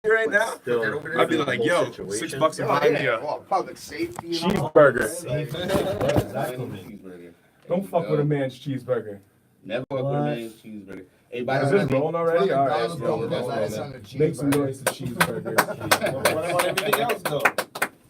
right now, I'd be like, yo, $6 a buy me a public safety. cheeseburger. Cheeseburger. Don't fuck with a man's cheeseburger. Never fuck with a man's cheeseburger. Hey, by Is the way, this rolling already? All right, McDonald's yo, we're don't rolling. let us on the Make some cheeseburger. noise to cheeseburgers. What about everything else though?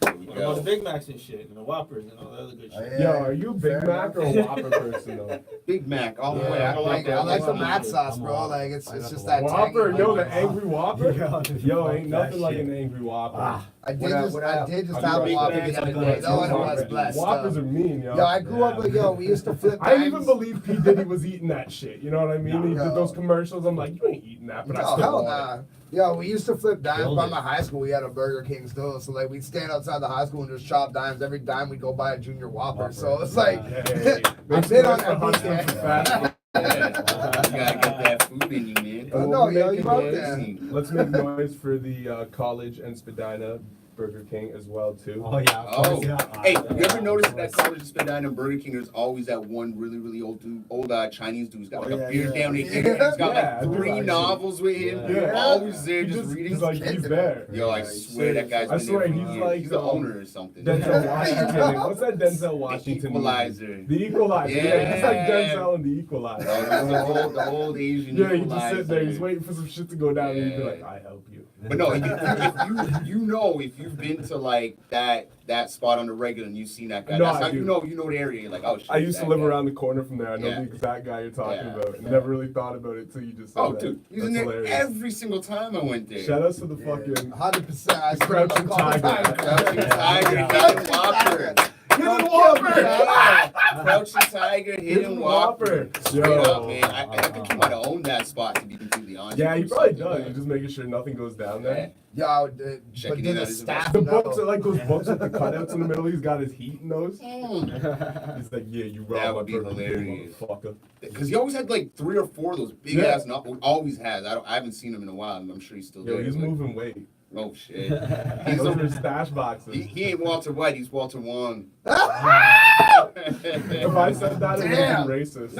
there we What about the go. Big Macs and shit, and the Whoppers and all the other good shit? Yo, are you a Big Mac or a Whopper person though? Big Mac all the way. Yeah, I don't like that. I like the Whopper. hot sauce, bro. Like it's just that Whopper, tangy. yo, the angry Whopper. Yo, ain't nothing like an angry Whopper. I did What up, just what I up? did just Are you have Big Whopper Macs? the other I'm day. good. No one was blessed. Whoppers are mean, yo. Yo, I grew up with we used to flip. I didn't even dimes. believe P. Diddy was eating that shit. You know what I mean? He No. did those commercials. I'm like, you ain't eating that, but I No, still hell want nah. Yo, we used to flip dimes by my high school. We had a Burger King still, so like we'd stand outside the high school and just chop dimes. Every dime we'd go buy a junior Whopper. So it's like it. I did on that hustling weekend. for fast food. Yeah. You gotta get that food in you, man. No, yo, you out Yeah. there. Let's make noise for the College and Spadina Burger King as well too. Oh yeah. Of Oh, course, yeah. hey, you ever notice that college Spadina and Burger King? There's always that one really old dude, Chinese dude who's got like a beard down his head. He's got Yeah, like 3 dude, novels with him. Yeah. Always there, He just reading. He's like, he's there. Yo, I swear that guy's I been swear there for he's years. like, he's the owner or something. Denzel Washington. What's that Denzel Washington? Equalizer. movie? The Equalizer. Yeah, he's like Yeah. Denzel in The Equalizer. The old Asian Yeah, he just Equalizer. sit there. He's waiting for some shit to go down, and he'd be Yeah. like, "I help you." But no, if you've been to like that spot on the regular and you've seen that guy, No, that's I how do. you know the area. You're like, oh shit. I used to that live guy. around the corner from there. I know Yeah. the exact guy you're talking Yeah. about. And never really thought about it till you just said Oh, that. dude, he's That's in there hilarious. every single time I went there. Shout out to the fucking 100%. I Crouching Tiger. Crouching Tiger, Hidden Whopper. Hidden Whopper. Crouching Tiger, Hidden Whopper. Straight Yo. up, man. I think he might have owned that spot, to be completely honest. Yeah, he or probably something, does. man. He's just making sure nothing goes down Yeah. there. Yo, Checking but did in the on his staff The know? books are like those books with the cutouts in the middle. He's got his heat in those. Mm. He's like, yeah, you That robbed my would be Burger King, hilarious. motherfucker. Because he always had like 3 or 4 of those big Yeah. ass novels. Always has. I haven't seen him in a while. I'm sure he's still Yo, there. he's but- moving weight. Oh shit. He's He's over over. stash boxes. He ain't Walter White. He's Walter Wong. If I said that, it would Damn. be racist.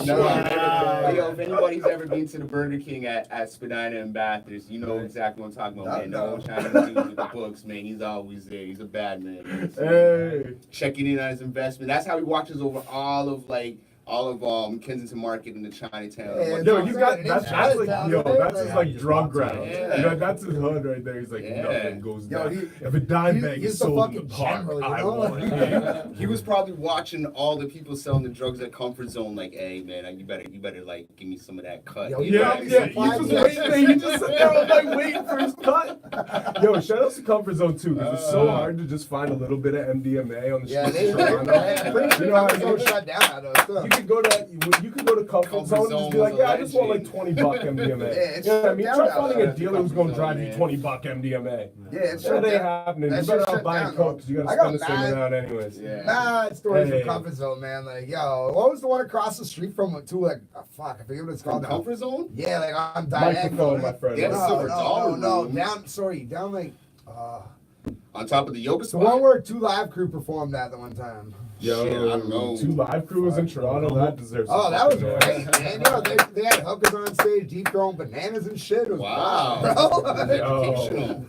No, man, no. Yo, if anybody's ever been to the Burger King at Spadina and Bathurst, you know exactly what I'm talking about, man. No Chinese dude with the books, man. He's always there. He's a bad man. Hey. Checking in on his investment. That's how he watches over all of Kensington Market and the Chinatown. Yeah, Yo, I'm you saying, got it's that's like Chinatown, yo, right? that's his like drug ground. Yeah. You know, that's his hood right there. He's like Yeah. nothing goes Yo, down. he- If a dime bag he's is the sold in the fucking park, general, you I know? want it. He was probably watching all the people selling the drugs at Comfort Zone, like, hey man, you better like give me some of that cut. Yo, You you know Yeah, what I'm yeah, saying? he just waiting there. He just sit there all night waiting for his cut. Yo, shout out to Comfort Zone too, because it's so hard to just find a little bit of MDMA on the Yeah, streets they of Toronto. pretty You sure know how Comfort Zone you shut down out of stuff. You could go to Comfort Zone and just be like, yeah, I just want like $20 MDMA. Yeah, it's You know what I shut mean? down Try out finding there. a dealer who's gonna Comfort drive Zone, you man. $20 MDMA. Yeah, it's That shut ain't down. happening. That You shit better shut not buy down, coke because you I gotta got spend the same mad. amount anyways. Yeah. Nah, stories Hey. from Comfort Zone, man. Like, yo, what was the one across the street from it too? Like, fuck, I forget what it's From called now. Comfort Zone? Yeah, like on Microphone, diagonal. my friend. Yeah, No, Silver no, Dollar no, Room. down like, On top of the yoga the spot? one where 2 Live Crew performed at the one time. Yo, Shit, I don't know. 2 Live crews in Toronto, that deserves Oh, some that was fucking great, noise. man. Yo, they had hookers on stage, deep throwing bananas and shit. It was Wow. wild, bro. Educational.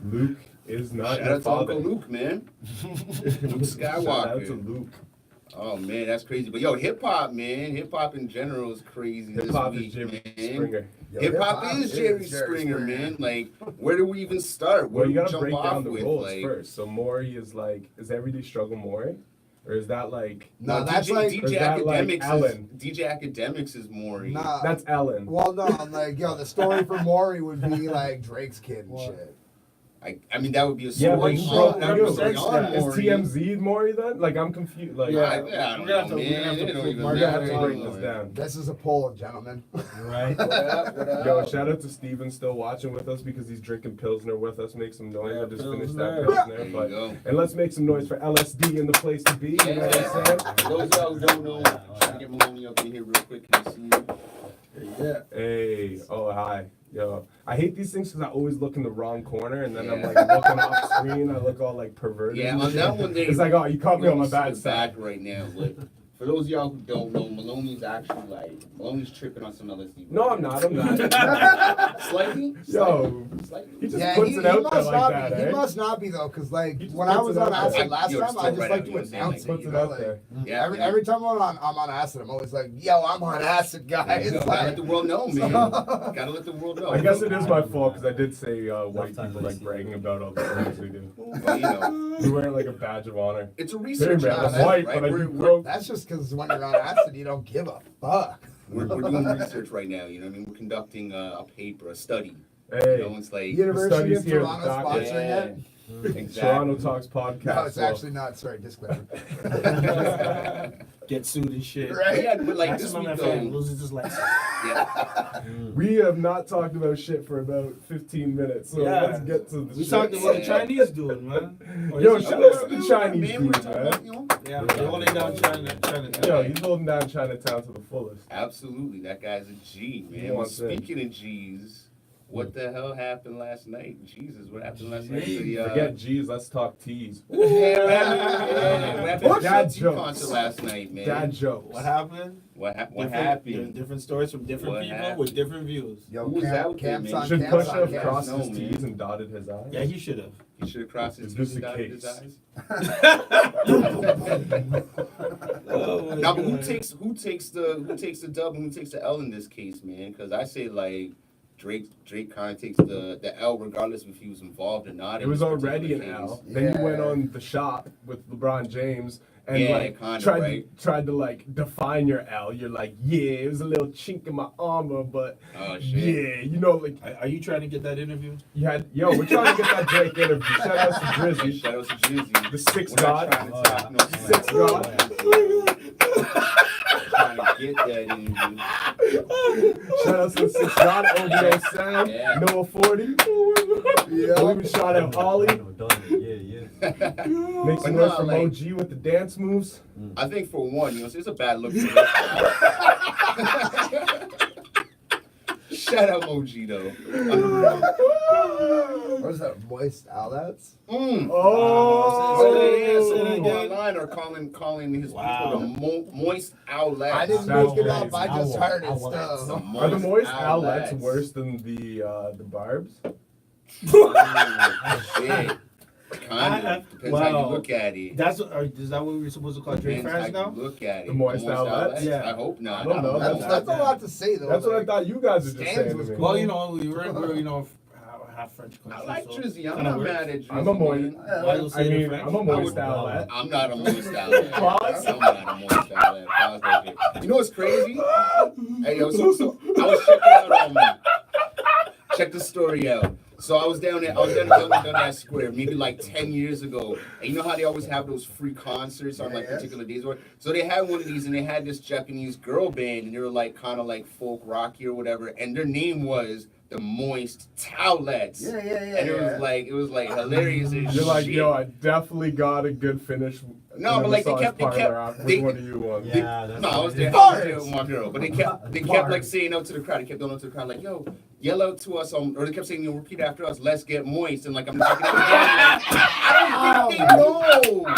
Luke is not Shout your out to father. Uncle Luke, man. Luke Shout out Skywalker. to Luke. Oh man, that's crazy. But yo, hip hop, man. Hip hop in general is crazy Hip this hop week, is Jerry man. Springer. Yo, Hip hop is Jerry Springer, man. Like, where do we even start? Where Well, you do we gotta jump break off down the with? roles Like, first. So Maury is Everyday Struggle Maury? Or is that like, No, that's like, or is that like Ellen? DJ Academics is Maury. nah. That's Ellen. Well, no, I'm like, yo, the story for Maury would be like Drake's kid and shit. I mean, that would be a Yeah, story. but bro, that would be a is story on Maury. TMZ Maury then? Like, I'm confused. Like, Yeah, I I don't We're gonna know, have to- we're gonna man. have to It don't put even Mark have matter to break anymore. this down. This is a poll, gentlemen. Right. What up, what up? Yo, shout out to Steven still watching with us because he's drinking Pilsner with us. Make some noise. Yeah, I just finished that Pilsner. Pilsner. There you But, go. and let's make some noise for LSD in the place to be. You know what I'm saying? For those of y'all who don't know, trying to get Maloney up in here real quick. Can you see you? Yeah. Hey, oh, hi. Yo, I hate these things because I always look in the wrong corner and then I'm like looking off screen. I look all like perverted. Yeah, and on shit. that one, It's like, oh, you caught me on my Let me bad sit side. back right now. Like, For those of y'all who don't know, Maloney's tripping on some LSD. No, I'm not. Slightly? Yo, Slightly. he just puts it out there like that, He eh? must not be though, because like He just when I puts was it on out there. acid last You're time, still I just right like out to there, announce it. Puts You it know, out like, there. Yeah, every time I'm on acid, I'm always like, yo, I'm on acid, guys. You know, gotta let the world know, man. Gotta let the world know. I guess it is my fault because I did say white Lifetime people like legacy. bragging about all the things they do. Well, you know, We wear it like a badge of honor. it's a Hey research man, process, I'm white, right? but I do We're, coke. That's just because when you're on acid, you don't give a fuck. we're doing research right now, you know what I mean? We're conducting a paper, a study. You Hey, know, it's like, University of studies here, Toronto Doc. sponsoring yeah, it. exactly. Toronto Talks podcast. No, it's so- actually not. Sorry, disclaimer. Get sued and shit. Right? Yeah, but like this Maximum week FM though, loses his license. yeah. We have not talked about shit for about 15 minutes, so Yeah. let's get to the We shit. talked about the Chinese dude, man. Or Yo, is he- shout out to the Chinese Man, we're dude, talking man. about, you know, Yeah, they're holding down China. Yo, he's holding down Chinatown to the fullest. absolutely, that guy's a G, He man. Well, wants it. speaking of G's, what the hell happened last night? Jesus, what happened last night? The, Forget G's, let's talk T's. yeah, what happened What? at the Dad T jokes. concert last night, man? Dad jokes. What happened? What Different- happened? Different stories from different What people happened? with different views. Yo, Who was out there, camps man? on Should camps Push on have camps. crossed No, his man. T's and dotted his I's? Yeah, he should have. He should have crossed his Is this T's and the dotted his case? eyes. Oh my Now, but who God. takes the dub and who takes the L in this case, man? Because I say like Drake kind of takes the L regardless if he was involved or not. It in was this already an particular L. case. Then you went Yeah. on the shot with LeBron James and Yeah, like kinda, tried right? to like define your L. You're like, yeah, it was a little chink in my armor, but Oh shit. yeah, you know, like Are you trying to get that interview? you had we're trying to get that Drake interview. Shout out to Hey, Drizzy, shout out to Jizzy. the sixth We're not god. trying to talk no Sixth god. Trying to get that interview. Shout out to the sixth god, OVO Sam, Yeah. Noah 40. Yeah. We even shot at Ollie. Yeah. Make But some no, noise from like- OG with the dance moves. I think for one, you know, it's a bad look. Shout out OG though. What is that? Moist outlets? Oh, Say that again. Online or calling his Wow. people the moist outlet. I didn't That's make it up. I crazy. just heard it I want still. are the moist outlets worse than the barbs? Shit. Kind of. Depends how you look at it. Is that what we're supposed to call Drake Depends fans how now? you look at it. The moist outlets? Yeah. I hope not. I don't know. That's a lot to say though. That's what I like, thought you guys were just Stan's saying to was me. cool. Well, you know, we're half French country. I like so Drizzy. I'm kinda not works. mad at Drizzy. I'm a moist. man. Why you I say it in mean, French? I'm a moist I would- outlet. I'm not a moist outlet. Pause. I'm not a moist outlet. Pause that shit. You know what's crazy? Hey, yo, so I was checking out check the story out. So I was down at Dundas Square maybe like 10 years ago. And you know how they always have those free concerts on like Yeah. particular days? So they had one of these and they had this Japanese girl band and they were like kind of like folk rocky or whatever. And their name was the Moist Towelettes. Yeah. And it was like hilarious as You're like, shit. yo, I definitely got a good finish. No, in but a like they massage kept parlor after they- one of you ones. Yeah, that's No, I was what it there. is. I was there with my girl, but they kept like saying out to the crowd. They kept going out to the crowd like, "Yo, yell out to us," or they kept saying, "You know, repeat after us. Let's get moist." And like I'm checking it again. I don't think they know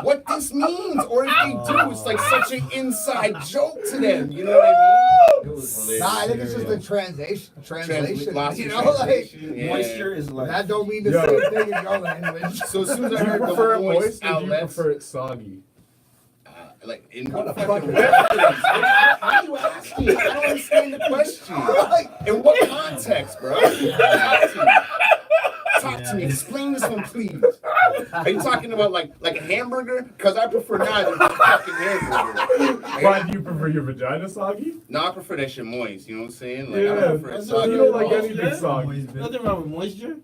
what this means, or if they do, it's like such an inside joke to them. You know what I mean? It was hilarious. Nah, I think it's just the translation. Lost You in know, like translation, yeah. Moisture is like that don't mean the Yo. same thing in your language. So as soon as I Do you heard prefer the it moist moist or do you outlets, prefer it soggy? like in what fucking reference? How are you asking? I don't understand the question. In what context, bro? Talk to me. Explain this one, please. Are you talking about like a hamburger? Because I prefer neither fucking hamburger. Why do you prefer your vagina soggy? No, I prefer that shit moist. You know what I'm saying? Like I Yeah, don't prefer it so soggy. you don't like at all. anything soggy. nothing wrong with moisture.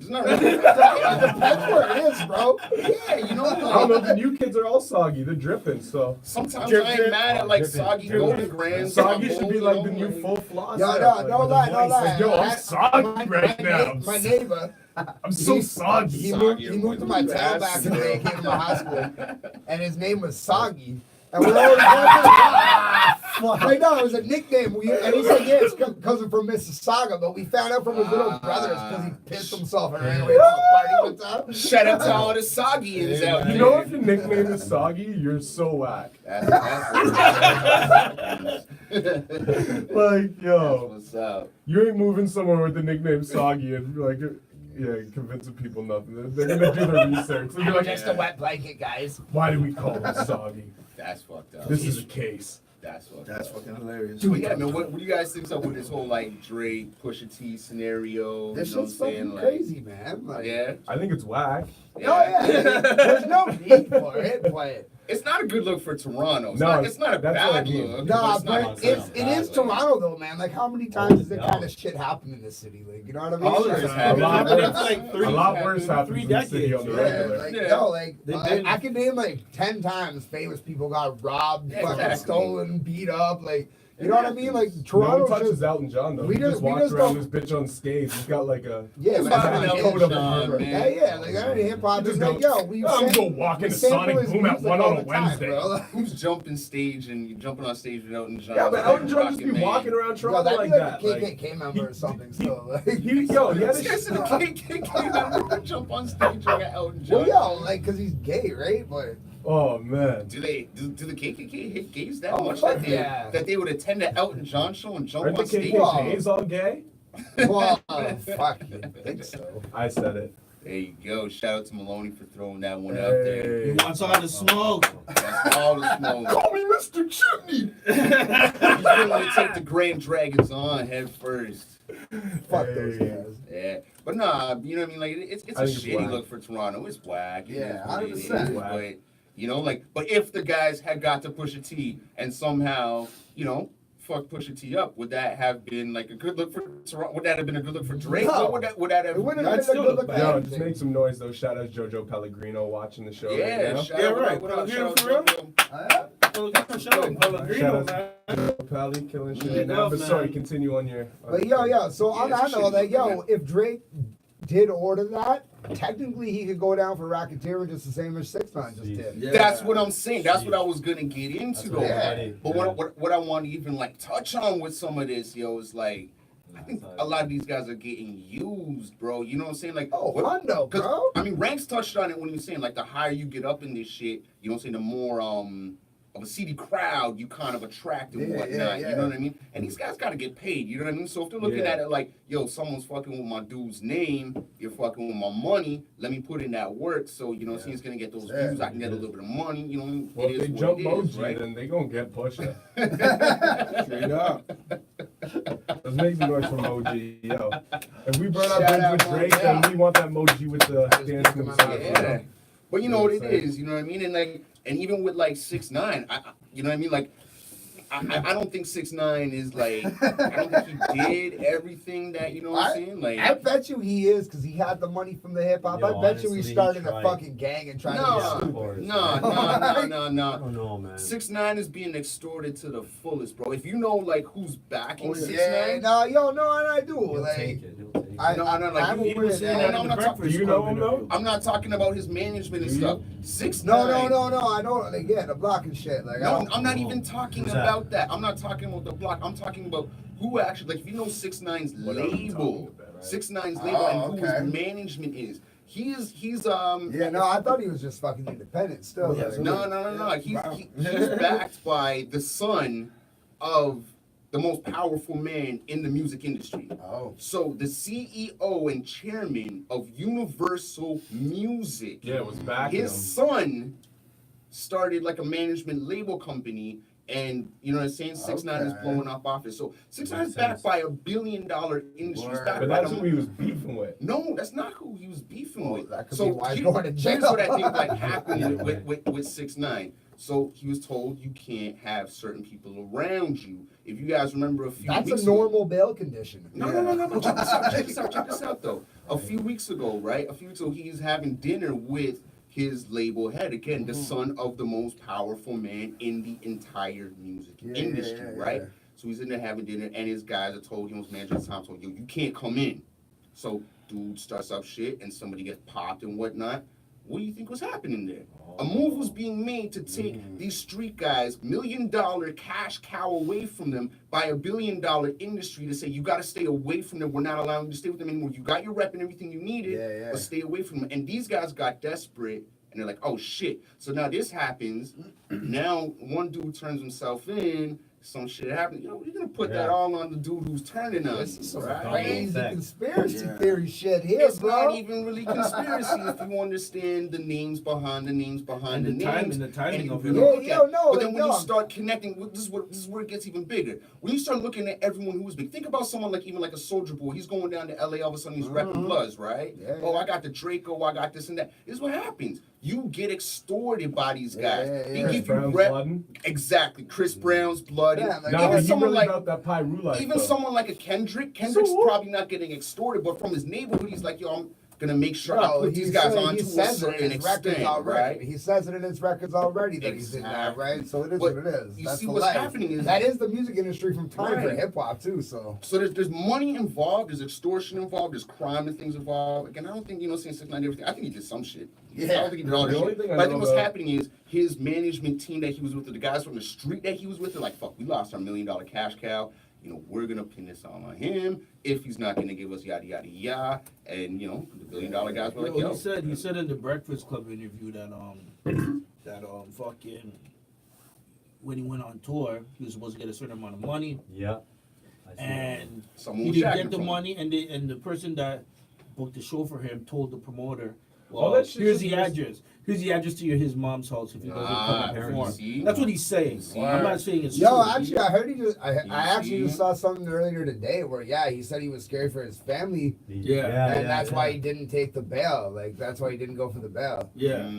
It's not really. That's where it is, bro. Yeah, you know I don't know, what? the new kids are all soggy. They're dripping, so. Sometimes Drip, I ain't drip. mad at like Dripping. soggy Drip, golden drip. grands. Soggy should be like the you know, new full floss. Yo, stuff, no like, lie, with no the lie. moist. Yo, I'm soggy right now. My neighbor, I'm so soggy. he moved to my town back in the day, came to my high school, and his name was Soggy. And we're always like, no, it was a nickname. And he said, yeah, it's cousin from Mississauga, but we found out from his little brothers because he pissed himself and ran away from the party one time. Shout out to all the Soggians out there. You know, if your nickname is Soggy, you're so whack. That's Like, yo, what's up. you ain't moving somewhere with the nickname Soggy and like, yeah, convincing people nothing. They're gonna do their research. They're like, Just a wet blanket, guys. why do we call him Soggy? That's fucked up. This is a case. That's fucked That's up. fucking hilarious. But yeah, man, what do you guys think up with this whole like Drake, Pusha T scenario? This you know what I'm shit's saying? fucking crazy, man. Like, Yeah. I think it's whack. Oh, yeah. There's no need for it, but. It's not a good look for Toronto. It's No, it's not a that's what I bad mean. look. Nah, it's not but it is Toronto though, man. Like, how many times does that kind of shit happen in this city? Like, you know what I mean? All the Like, time. A lot It's worse. like A lot worse happens three in the city decades. on the Yeah, regular. like, Yeah. yo, like, They've I been- can name like 10 times famous people got robbed, Yeah, fucking exactly. stolen, beat up. Like, you know what I mean? Like, No one Toronto touches just, Elton John though. we He just- just we walks just around don't- this bitch on skates. He's got like a yeah, It's but not that's an not Elton hip. John, man. Yeah, yeah, like, that ain't hip hop. Just Just go, like, yo, we I'm sample- go walk we into sample Sonic his Boom at music 1 all on a the time, Wednesday. bro. Who's jumping stage and you jumping on stage with Elton John? Yeah, but Elton John just be Rocket Man. walking around Yo, Toronto that'd like be that. like a Like, KKK member or something still. Like, he had This a guy's in a KKK member to jump on stage like Elton John. well, yo, like, cause he's gay, right? But Oh man. Do the KKK hit gays that Oh, much fuck that yeah. they would attend an Elton John show and jump Aren't the on stage? KKKs all gay? well, fuck, you think so? I said it. There you go. Shout out to Maloney for throwing that one out there. He wants all the smoke. That's all the smoke. Call me Mr. Chimney. He's willing to take the Grand Dragons on head first. Fuck those Hey. guys. Yeah, but nah, you know what I mean. Like it's I a think it's shitty whack. look for Toronto. It's whack. It Yeah, is what it 100%. is, Whack. But you know, like, but if the guys had got to Pusha T and somehow, you know, fuck Pusha T up, would that have been like a good look for Toronto? Would that have been a good look for Drake? No. What would that have? It wouldn't That's have been a still good look the for Yo, anything. just make some noise though. Shout out Jojo Pellegrino watching the show right Yeah, now. shout Yeah, out, right. what up, Pellegrino shout out, for Jojo. Shout out Pellegrino, man. Jojo Pelli killing shit Yeah, right now. But man. sorry, continue on your. But yo, so on Yeah, that it's note, shitty like, yo, looking, man. if Drake did order that, technically he could go down for racketeering just the same as 6ix9ine just did. Yeah. That's what I'm saying. That's what I was gonna get into though. Yeah. But what I want to even like touch on with some of this, yo, is like I think a lot of these guys are getting used, bro. You know what I'm saying? Like, Oh, Hondo, Cause, bro. I mean, Ranks touched on it when he was saying, like, the higher you get up in this shit, you know what I'm saying, the more of a seedy crowd you kind of attract and Yeah, whatnot. yeah. You know what I mean? And these guys got to get paid. You know what I mean? So if they're looking Yeah. at it like, yo, someone's fucking with my dude's name, you're fucking with my money, let me put in that work so, you know, he's going to get those Yeah. views, I can get a little bit of money, you know, Well, it if is they what jump it is, Moji, right? then they gonna get Pusha. Straight up. Let's make some noise for Moji, yo. If we burn our Shout bridge out with Drake, Moji. then we want that Moji with the Just dance pick him moves. up. on it, Yeah. But you know what it what I'm saying? is, you know what I mean? And like, and even with like 6ix9ine, you know what I mean? Like, I don't think 6ix9ine is like, I don't think he did everything that, you know what I'm saying? Like, I bet you he is because he had the money from the hip hop. Yo, I bet you he honestly, started a tried. fucking gang and tried to no, get of course. no. I don't know, man. 6ix9ine is being extorted to the fullest, bro. If you know like who's backing 6ix9ine, Yeah, no, yo, no, I do. He'll Like, take it. He'll take it. I, No, I know, like, I'm he aware was of saying that. that No, in I'm the not talking- Breakfast Do you know Club him, though? interview. I'm not talking about his management and Do you? stuff. 6ix9ine. No, I know, like, yeah, the block and shit. Like, I No, don't, I'm not even talking Who's that? about that. I'm not talking about the block. I'm talking about who actually, like, if you know 6ix9ine's What I'm talking label, about, right? 6ix9ine's label, Oh, and who okay. his management is. He's yeah, no, I thought he was just fucking independent still. Yeah, like, so no. He's Wow. he's backed by the son of the most powerful man in the music industry. Oh. So the CEO and chairman of Universal Music, Yeah, it was back his him. son started like a management label company, and you know what I'm saying? 6ix9ine is Okay. blowing up off it. So 6ix9ine is Makes backed sense. by $1 billion industry. He's Word. backed But by that's the- who he was beefing with. No, that's not who he was beefing Well, with. that could so be why he's here- going to jail. here's what I think like happened Yeah. with 6ix9ine. So he was told you can't have certain people around you. If you guys remember a few That's weeks a ago- normal bail condition. no. Check this out, though. A few weeks ago, right? He's having dinner with his label head, again, the son of the most powerful man in the entire music industry, right? yeah. So he's in there having dinner, and his guys are told him, his manager at the time told, yo, you can't come in. So dude starts up shit, and somebody gets popped and whatnot. What do you think was happening there? A move was being made to take these street guys, $1 million cash cow away from them by $1 billion industry to say, you got to stay away from them. We're not allowing you to stay with them anymore. You got your rep and everything you needed, but stay away from them. And these guys got desperate, and they're like, oh, shit. So now this happens. Now one dude turns himself in. Some shit happened. Yo, you're gonna put that all on the dude who's turning on This is you, some right? crazy conspiracy theory shit here, It's bro. not even really conspiracy if you understand the names behind the names behind And the names. the timing and of you it. look Yeah, at- no, but then when you no. start connecting, this is where it gets even bigger. When you start looking at everyone who was big, think about someone like even like a Soldier Boy. He's going down to LA, all of a sudden he's repping Bloods, right? Yeah, Oh, I got the Draco, I got this and that. This is what happens. You get extorted by these guys. They Chris give you Brown's rep. blooding. Exactly, Chris Brown's blood. Yeah, like, Nah, even but he someone really like about that Pyru life. even though. someone like a Kendrick's what? probably not getting extorted, but from his neighborhood, he's like, yo, I'm gonna make sure I No, put these guys on to a says it in certain his records extent, already. right? He says it in his records already that he's in that, Exactly. right? So it is But what it is. you That's see the what's life. happening is- that is the music industry from time for Right. hip hop too. So So there's money involved, there's extortion involved, there's crime and things involved. Again, I don't think, saying 6ix9ine everything. I think he did some shit. I don't think he did all The that only shit. thing I But I know think what's about- happening is his management team that he was with, the guys from the street that he was with, they're like, fuck, we lost our $1 million cash cow. We're gonna pin this all on him if he's not gonna give us yada yada yada. And the $1 billion guys were like, yo. He said in the Breakfast Club interview that fucking when he went on tour, he was supposed to get a certain amount of money, Yeah. and Someone he was didn't jacking get the from him. money, and the person that booked the show for him told the promoter, All well, that shit here's should the be- address. Here's the address to his mom's house if he doesn't come and perform. see? That's what he's saying. See? I'm not saying it's yo, true. actually, I heard he just. I actually see? just saw something earlier today where he said he was scared for his family, and that's why he didn't take the bail. Like that's why he didn't go for the bail. Yeah.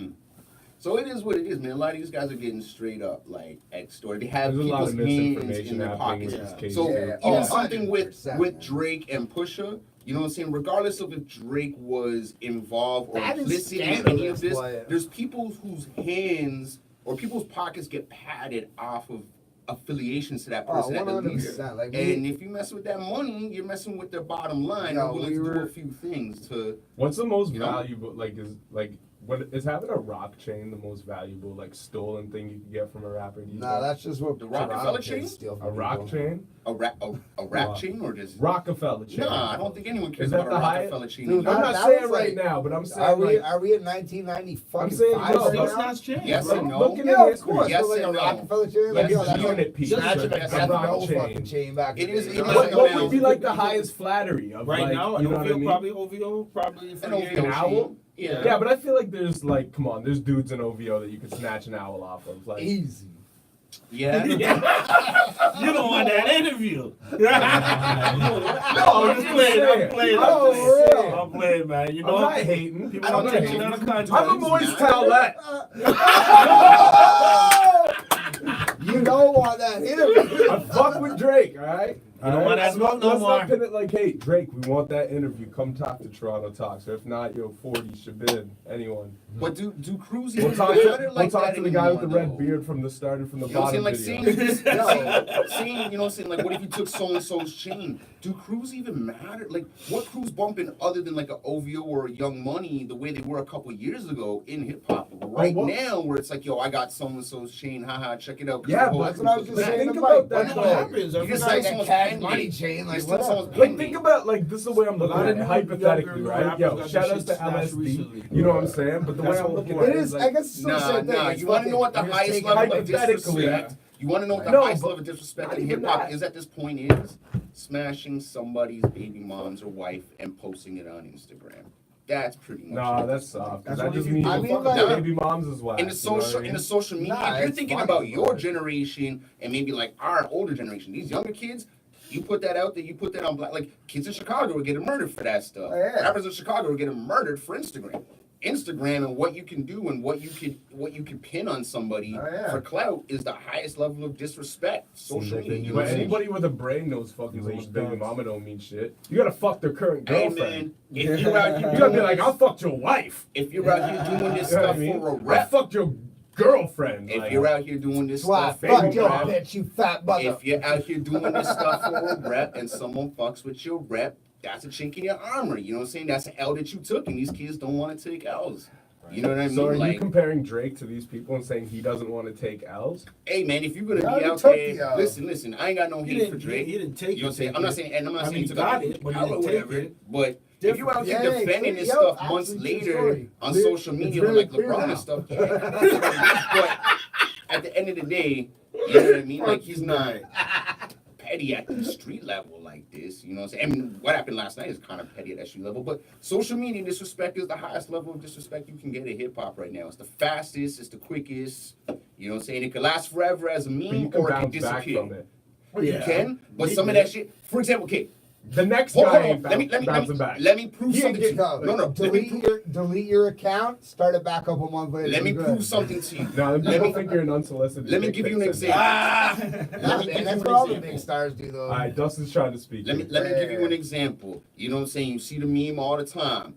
So it is what it is, man. A lot of these guys are getting straight up like extorted. They have There's a lot people's of hands in misinformation their happening pockets. in this case. So Yeah. even Oh, something with 100%, Drake and Pusha, you know what I'm saying? Regardless of if Drake was involved or That is implicit in any of scandalous, this, boy. there's people whose hands or people's pockets get padded off of affiliations to that Oh, person at the least. 100%. Like And if you mess with that money, you're messing with their bottom line. Yo, You're willing we to do were- a few things to. What's the most You know? valuable? When is having a rock chain the most valuable stolen thing you can get from a rapper? these Nah, days? that's just what The Toronto Rockefeller kids chain? steal from a rock people. chain, A rap chain or just Rockefeller chain. Nah, I don't think anyone cares Is that about a the highest- Rockefeller chain. Dude, I'm that- not that saying was right like- now, but I'm saying Are we like, are we in 1990 fucking saying, five yo, right let's now? not change. Yes bro. and no. Looking Yeah, at of course. Yes but like a and no. Rockefeller chain, like Yes yo, and that's no. unit piece. Imagine like, a Yes a and rock no chain. fucking chain back. It in is- the it day. is What, like what now. would be like the highest flattery of Right now, you know what I mean? probably OVO, probably for An you. OVO An owl? chain. Yeah. Yeah, but I feel like there's come on, there's dudes in OVO that you could snatch an owl off of. Like, Easy. Yeah. You don't want that interview. No, I'm just I'm playing. Oh, real. I'm playing, man. You I'm know, not hating. people I don't don't take hate it out of context. I'm a moist towelette. You don't want that interview. I fuck with Drake, all right? You don't want that smoke no Let's more. not pin it like, hey, Drake, we want that interview. Come talk to Toronto Talks. Or if not, 40, Shabib, anyone. But do crews We'll even talk matter to, like the that guy with the anymore, red though? beard from the started from the You know what I'm bottom saying? video. Like seeing, you know what I'm saying? Like, what if you took so and so's chain? Do crews even matter? Like, what crews bumping other than like an OVO or a Young Money the way they were a couple years ago in hip hop? Right what- now, where it's like, yo, I got so and so's chain, haha, check it out. 'cause Yeah, the whole but That's what I was crew's just looking saying. Think to Mike. about that, But though. no, happens. You You just just like like that someone's cash pen money name. chain, like You steal whatever. someone's Like, pen think name. about, this is the way I'm looking at it, Younger hypothetically, right? rappers Yo, got shout this out shit to smashed LSD. recently. You know what I'm saying? But the way That's I'm what looking it at It it is, is I guess it's still the Nah, same thing. nah. It's You want to fucking- know what the you're just highest taking level of hypothetically, disrespect? You want to know what the No, highest but level of disrespect not in even hip hop that. is at this point is smashing somebody's baby mom's or wife and posting it on Instagram. That's pretty much Nah, it. that's soft. That's I what just you- mean I to mean, fuck like- with baby moms as well. in the social media. Nah, if you're it's thinking funny, about your but- generation and maybe like our older generation, these younger kids, you put that out there, you put that on like kids in Chicago are getting murdered for that stuff. Oh, yeah. Rappers in Chicago are getting murdered for Instagram. Instagram and what you can do and what you can pin on somebody Oh, yeah. for clout is the highest level of disrespect. Social like media. they You know But what I'm saying? anybody with a brain knows fucking You someone's ain't baby dumb. mama don't mean shit. You gotta fuck their current Hey girlfriend. man, if you're out here You gotta be doing like, I fucked your wife. if you're out here doing this You know what stuff I mean? for a I rep, fucked your girlfriend. if like- you're out here doing this Why? stuff Fuck for a your rep, bitch, you fat mother. if you're out here doing this stuff for a rep and someone fucks with your rep, that's a chink in your armor. You know what I'm saying? That's an L that you took, and these kids don't want to take L's. You know what I mean? So are like, you comparing Drake to these people and saying he doesn't want to take L's? hey man, if you're gonna Yeah, be he out took there, the L. listen, I ain't got no hate for Drake. He didn't take it. You know what I'm saying? I'm not saying, and I'm not saying he he took got it, it, but he or didn't take whatever. it. But if you out here Yeah, defending true, this yo, stuff months actually, true later story. on Clear- social it's media, really like clear LeBron now. and stuff, but at the end of the day, you know what I mean? Like he's not petty at the street level like this. You know what I'm saying? I mean, what happened last night is kind of petty at that street level, but social media disrespect is the highest level of disrespect you can get in hip hop right now. It's the fastest, it's the quickest. You know what I'm saying? It could last forever as a But you meme can or it could bounce back disappear. from it. You can, but some of that shit, for example, okay, The next hold guy on, ain't let bouncing back. me prove He ain't something to you. getting- No, let me delete your account, start it back up a month later. Let me You're prove good. something to you. No, Let people me- think you're an unsolicited. Let me dick give you pic an sender. example. Nah, me give man, you that's an what all the example. big stars do, though. All right, Dustin's trying to speak. Let me give you an example. You know what I'm saying? You see the meme all the time.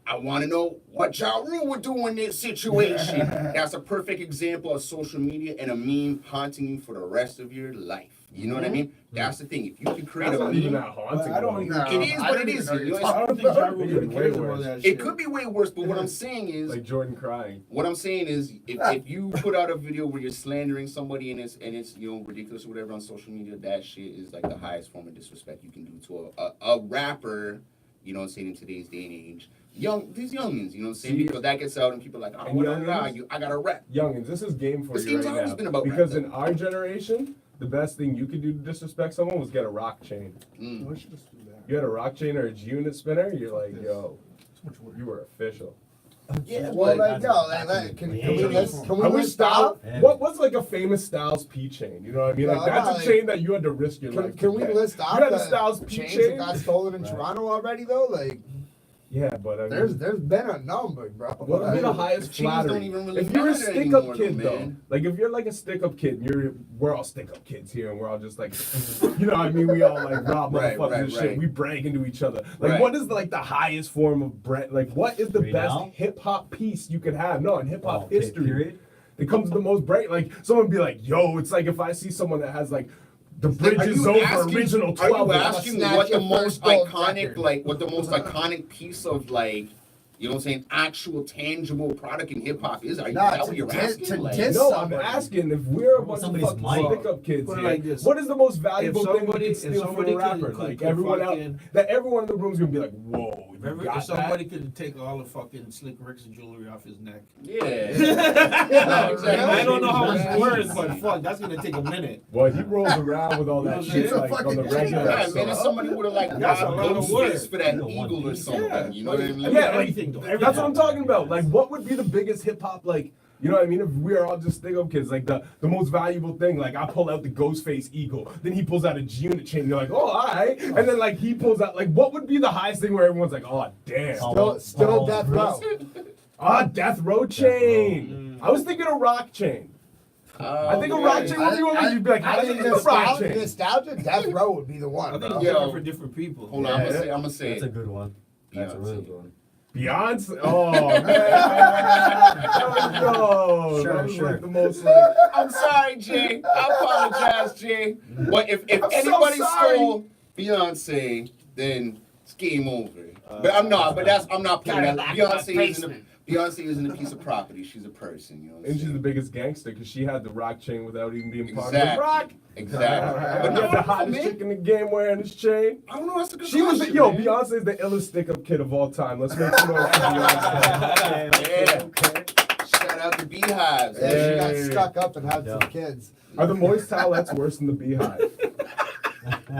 I want to know what Ja Rule would do in this situation. That's a perfect example of social media and a meme haunting you for the rest of your life. You know what I mean? That's the thing. If you can create That's a not even meme, that haunting. I don't though. even- it is I what don't it even is. know You know, you're it's- I don't think Ja Rule It really could be cares way about worse. that shit. it could be way worse, but what I'm saying is, Like Jordan crying. what I'm saying is, if you put out a video where you're slandering somebody and it's you know ridiculous or whatever on social media, that shit is like the highest form of disrespect you can do to a rapper. You know what I'm saying, in today's day and age, these youngins, you know what I'm saying, See, because that gets out and people are like, oh, and what youngins- I got to rap. Youngins, this is game for This you game's right always now. been about Because rap, in our generation, the best thing you could do to disrespect someone was get a rock chain. Mm. We should just do that. You had a rock chain or a G-unit spinner, you're like, yo, you were official. Yeah, Well, but like, yo, can we list? Can we I wish list out? Styles. What's like a famous Styles P chain? You know what I mean? Yeah, Like that's no, a like- chain that you had to risk your life. Can to we get. list You out had a the Styles P chains chain. that got stolen in Right. Toronto already, though? Like, Yeah, but I mean, there's been a number, bro. what would be the highest chains don't flattery? even really If you're a matter stick-up anymore, kid, though, though, man. like if you're like a stick-up kid, and we're all stick-up kids here, and we're all just like, you know what I mean? We all like rob Right, motherfuckers right, and shit. right. We brag into each other. Like, Right. what is like the highest form of bread? Like, what is the Right best now? hip-hop piece you could have? No, in hip-hop Okay, history. period. It comes the most bright. Like someone be like, "Yo, it's like if I see someone that has like the Are bridge is you over asking- original Are 12." you inch. asking Snatch what the your most first gold iconic, record. like, what the most iconic piece of, like, you know what I'm saying, actual tangible product in hip hop is? Are you Nah, that to what you're diss- asking? to Like, diss- No, I'm somebody. asking if we're a What bunch of somebody's fucking mind? stick-up kids Put it here. like this. What is the most valuable thing we somebody- can if steal from somebody a rapper? could Like fucking- everyone else, that everyone in the room's gonna be like, "Whoa, you If got somebody that?" could take all the fucking Slick Rick's jewelry off his neck. yeah. Yeah, exactly. I don't know how Yeah. it's worth, but fuck, that's gonna take a minute. Well, he rolls around with all that He's shit a like on the fucking regular. Yeah, genius. man, if somebody would have, like, That's a robbed lot of Ghostface work. for that You know, one eagle or piece. something, Yeah. you know what I mean? Yeah, like Everything, though, that's what I'm everything. talking about. Like, what would be the biggest hip hop like? You know what I mean? If we are all just stick-up kids, like the most valuable thing, like I pull out the Ghostface Eagle, then he pulls out a G-Unit chain. You're like, oh, all right, and then like he pulls out like what would be the highest thing where everyone's like, oh, damn, Still death row. Death Row chain. I was thinking a rock chain. I think a rock chain would be one. You'd be like, how I do you think get a rock chain? nostalgia, death row would be the I one. think Bro. it's Yo. different for different people. Hold on, I'm gonna say That's a it. good one. That's a really good one. Beyonce. Oh man. No, Sure, that was sure. like the most like. I'm sorry, Jay. I apologize, Jay. But if I'm so anybody sorry. stole Beyonce, then it's game over. But I'm not. But I'm not putting that. Beyonce isn't a piece of property. She's a person. You know. What I'm And she's the saying? biggest gangster because she had the rock chain without even being part of the Exactly. rock. Exactly. But But not no, the hottest man. chick in the game wearing this chain. I don't know. That's a good She was the question, man. Beyonce's the illest stick-up kid of all time. Let's make some noise for Beyonce. Yeah. Shout out to Beehives. Yeah, she got Hey. stuck up and had some Yeah. kids. Are the moist towelettes worse than the Beehive?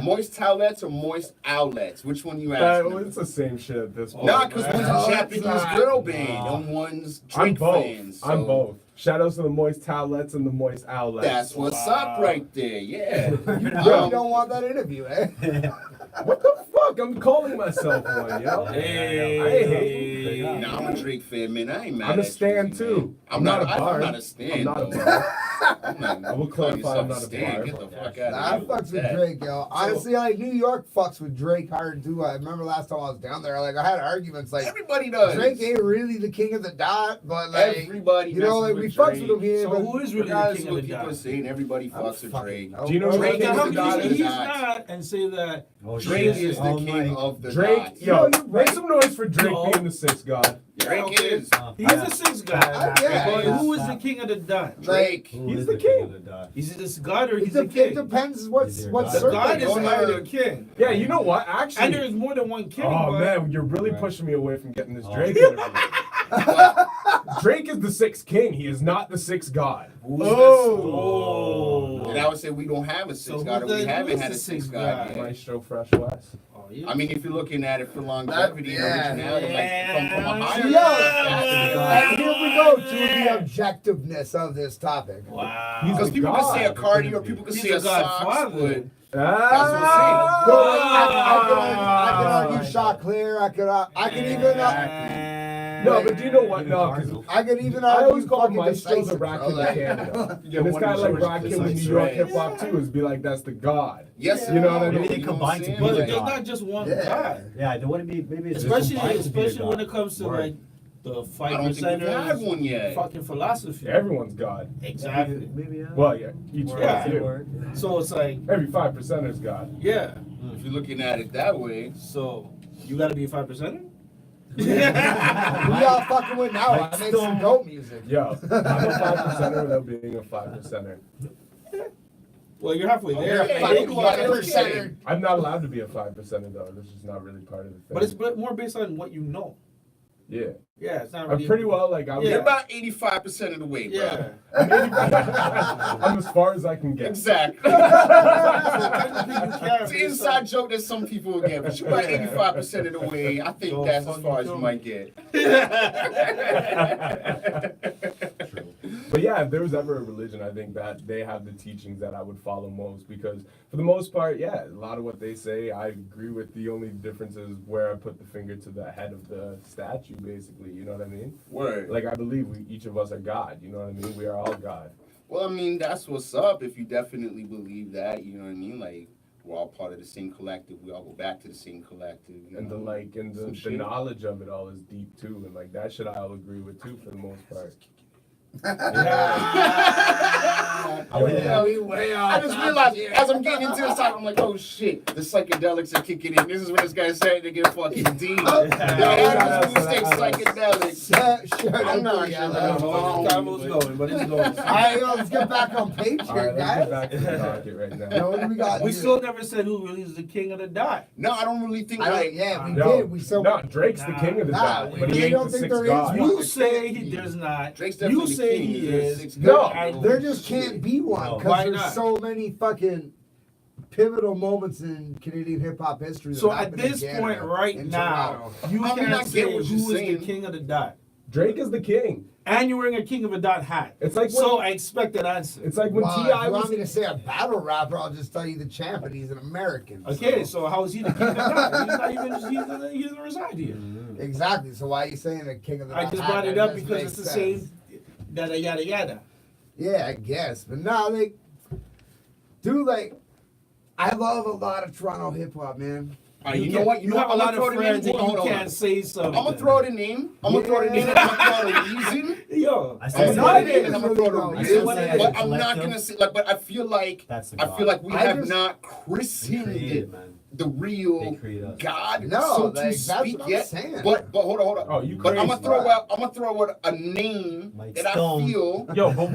Moist towelettes or moist outlets? Which one you asking? It's the same shit at this point. Nah, because one's No, a it's Japanese not. girl band and one's I'm Drake both. fans. I'm so both. Shout outs to the moist towelettes and the moist outlets. That's what's up right there. Yeah. You really don't want that interview, eh? What the fuck? I'm calling myself one, yo. Hey. I hate Nah, I'm a Drake fan, man. I ain't mad I'm a at you, stan man. too. I'm not a bard. I'm not a stan, I'm not a though. bard. I will clarify I'm not a bar. Get the fuck out Nah, I of here. fucks with Drake, yo. Honestly, like New York fucks with Drake hard too. I remember last time I was down there, like I had arguments like Everybody does. Drake ain't really the king of the dot, but like Everybody you know, like we messes fucks with with him here. So but who is really the Regardless king of of what the people are dot? saying, everybody I'm fucks with fucking- Drake. Do you know who Drake the is king How of the the can dot you say king is? he's of the dot. not and say that? Oh, Drake shit. is the Oh, king my. of the Drake, dots. yo, No, you're make right. some noise for Drake No. being the sixth god. Drake Okay. is. He's the sixth guy. Yeah, But yeah. who is the king of the dot? Drake. Who He's is the king. of the dot? Is it this god or It, he's the it king? depends what's He's your what's god. The god is Don't not matter. the king. Yeah, you know what? Actually, And there's more than one king. oh but man, you're really Right. pushing me away from getting this Oh. Drake interview. Drake is the sixth king. He is not the sixth god. who's Oh. this? And I would say we don't have a sixth god, or we haven't had a sixth god yet. Maestro Fresh West. Oh, yeah. I mean, if you're looking at it for longevity and originality, like from a higher Yo, and here we go to the objectiveness of this topic. Wow. He's Because a people god. can say a Cardi or people can He's say a a Sox, godfather. but Ah! So, I could argue shot clear. I could even No, but do you know what? No, because I could even I argue always call fucking Maestro the decisive, Rock bro. King of Like, Canada. Yeah, And it's one kind of of like those Rock King with precise, New York right. hip hop too. Is be like that's the god. yes, You know what I Maybe mean? they You know combine what to I'm be But saying? the there's god. not just one Yeah. god. Yeah, there wouldn't be. Maybe it's Especially combined to be the when god. it comes to Word. like the I five don't think we've had one yet. fucking philosophy. Everyone's god. Exactly. Maybe. Well, yeah, each Word. one Yeah. is Word. So it's like, Every 5%er's god. yeah. If you're looking at it that way, So you gotta be a 5%er? Who y'all fucking with now? I made some dope music. Yo, I'm a 5%er without being a 5%er. Well, you're halfway You're there. a Yeah, fucking you are. 5%er. I'm not allowed to be a 5%er though. This is not really part of the thing. But it's more based on what you know. yeah, Yeah, it's not I'm really. pretty well like I'm. Yeah. you're about 85% of the way, bro. Yeah. I'm as far as I can get. Exactly. It's an It's inside joke that some people will get, but you're about 85% of the way. I think So that's as fucking far as you true. might get. True. But yeah, if there was ever a religion, I think that they have the teachings that I would follow most because for the most part, yeah, a lot of what they say, I agree with. The only difference is where I put the finger to the head of the statue, basically. You know what I mean? Word. Like I believe each of us are God. You know what I mean? We are all God. Well, I mean, that's what's up if you definitely believe that, you know what I mean? Like, we're all part of the same collective. We all go back to the same collective. You And the know? like and Some the shit. knowledge of it all is deep too. And like that shit I'll agree with too for the most part. I just realized as I'm getting into this talk, I'm like, oh shit, the psychedelics are kicking in. This is when this guy's starting to get fucking deep. Yeah, stay psychedelics. I'm not sure I that's don't know where the convo's going, but it's going. Alright, yo, let's get back on page All here, right, let's get guys. back to the docket right now. Yo, what do we got? We here? still never said who really is the king of the dot. No, I don't really think I like. don't, yeah, we No, did. We still. no, Drake's the king of the Nah, dot, we but he really ain't don't the think sixth there is god. one. You say there's not. Drake's You definitely say the king. he There's is. six No. guys. There just can't be one No. because Why there's not? so many fucking pivotal moments in Canadian hip hop history. that So at happened in this Canada, point, right in now, Toronto. you I mean, I can't get say what who you're is the saying. king of the dot. Drake is the king. And you're wearing a king of a dot hat. It's like when, So I expect an answer. it's like when Well, if T.I. you want was me to say a battle rapper, I'll just tell you the champ, and he's an American. Okay, so how is he the king of the dot? He's not even, he doesn't reside here. Exactly. So why are you saying the king of the I dot? just brought it up That because makes it's the sense. same yada yada yada. Yeah, I guess. But nah, like, dude, like, I love a lot of Toronto hip hop, man. You know what? You have a I'm lot gonna of throw the name. friends and Hold you on. can't say something. I'm gonna throw the name. I'm gonna throw the name. I'm gonna throw the reason. Yo, I I'm say gonna It's throw not the it name is and I'm gonna really throw the though. reason. It's what it is. But I'm not gonna say like. But I feel like That's the I feel God. like we I have just- not They christened created, man. the They real created us. God, No, so like, to that's speak what I'm yet. saying. But hold on. Oh, you But I'm crazy. gonna throw out a name Mike that Stone. I feel. Yo, but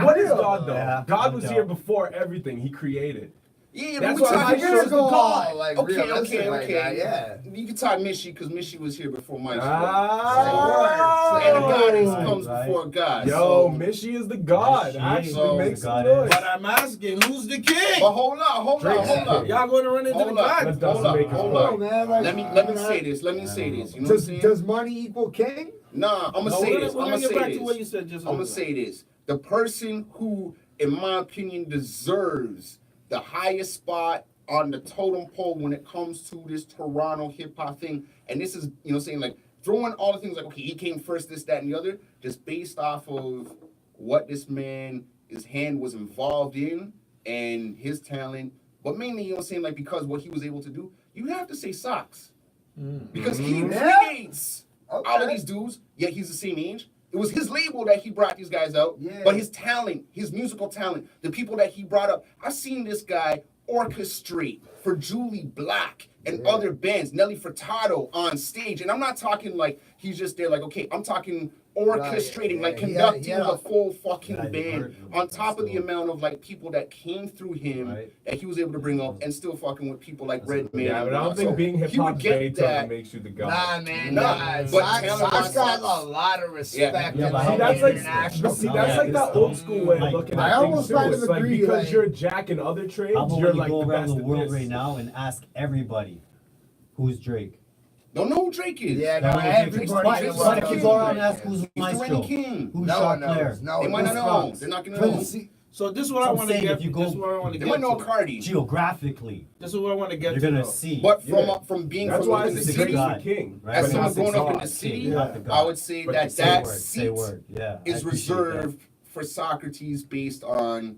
what is God though? Yeah, God no was doubt. here before everything. He created. Yeah, That's but we why talking Mike Stone is the God. Like, Okay, realistic like okay. that, yeah. You can talk Mishy because Mishy was here before Mike. Ah. And a goddess Right, comes right. before God. Yo, so, Mishy is the God. Mishy Actually, is make the some goddess. noise. but I'm asking, who's the king? but hold up. Y'all going to run into Hold the up. God? Let's Hold up, make it hold right. up. Oh, man, like, Let me say this. You know what I'm Does, saying? does money equal king? Nah, I'm gonna No, say we're this. gonna I'm gonna get back say to what this. you said just I'm gonna say this. The person who, in my opinion, deserves the highest spot on the totem pole when it comes to this Toronto hip hop thing, and this is, saying like throwing all the things like, okay, he came first, this, that, and the other, just based off of what this man his hand was involved in and his talent, but mainly, you know what I'm saying, like because what he was able to do, you have to say Socks. Because he predates all of these dudes, yet he's the same age. It was his label that he brought these guys out, but his talent, his musical talent, the people that he brought up. I've seen this guy orchestrate for Julie Black and other bands, Nelly Furtado on stage. And I'm not talking like he's just there like, okay, I'm talking orchestrating, like conducting the full fucking band on top of the amount of like people that came through him that he was able to bring up and still fucking with people like Redman. Yeah, but I don't think being hip hop Beethoven makes you the god. Nah, man, Nah, but but Socks got a lot of respect. Yeah, in but the see, that's like international that's like that old school way of looking I at almost things too. kind of It's like agree, because like- you're a jack in other trades, How about you're when you like go the around best the at world this. right now and ask everybody who's Drake? Don't know who Drake is. Yeah, no, Everyone thinks everybody Drake's But if you go around and Drake. ask who's He's the Maestro, reigning king. who's No Shot one Player, knows. No, They might not who's know. Fox? They're not gonna know. See, So this is what I I'm want to saying get. if you go- This is what I want to They get might know to. Cardi. geographically, This is what I want to get you're to. gonna though. see. But Yeah. from being That's from why in the it's He's a the city, good God guy. king. Right? as But someone he's growing up in God. the city, You have the God. I would say But that Say that word, say seat word. Yeah, I is appreciate reserved for Socrates based on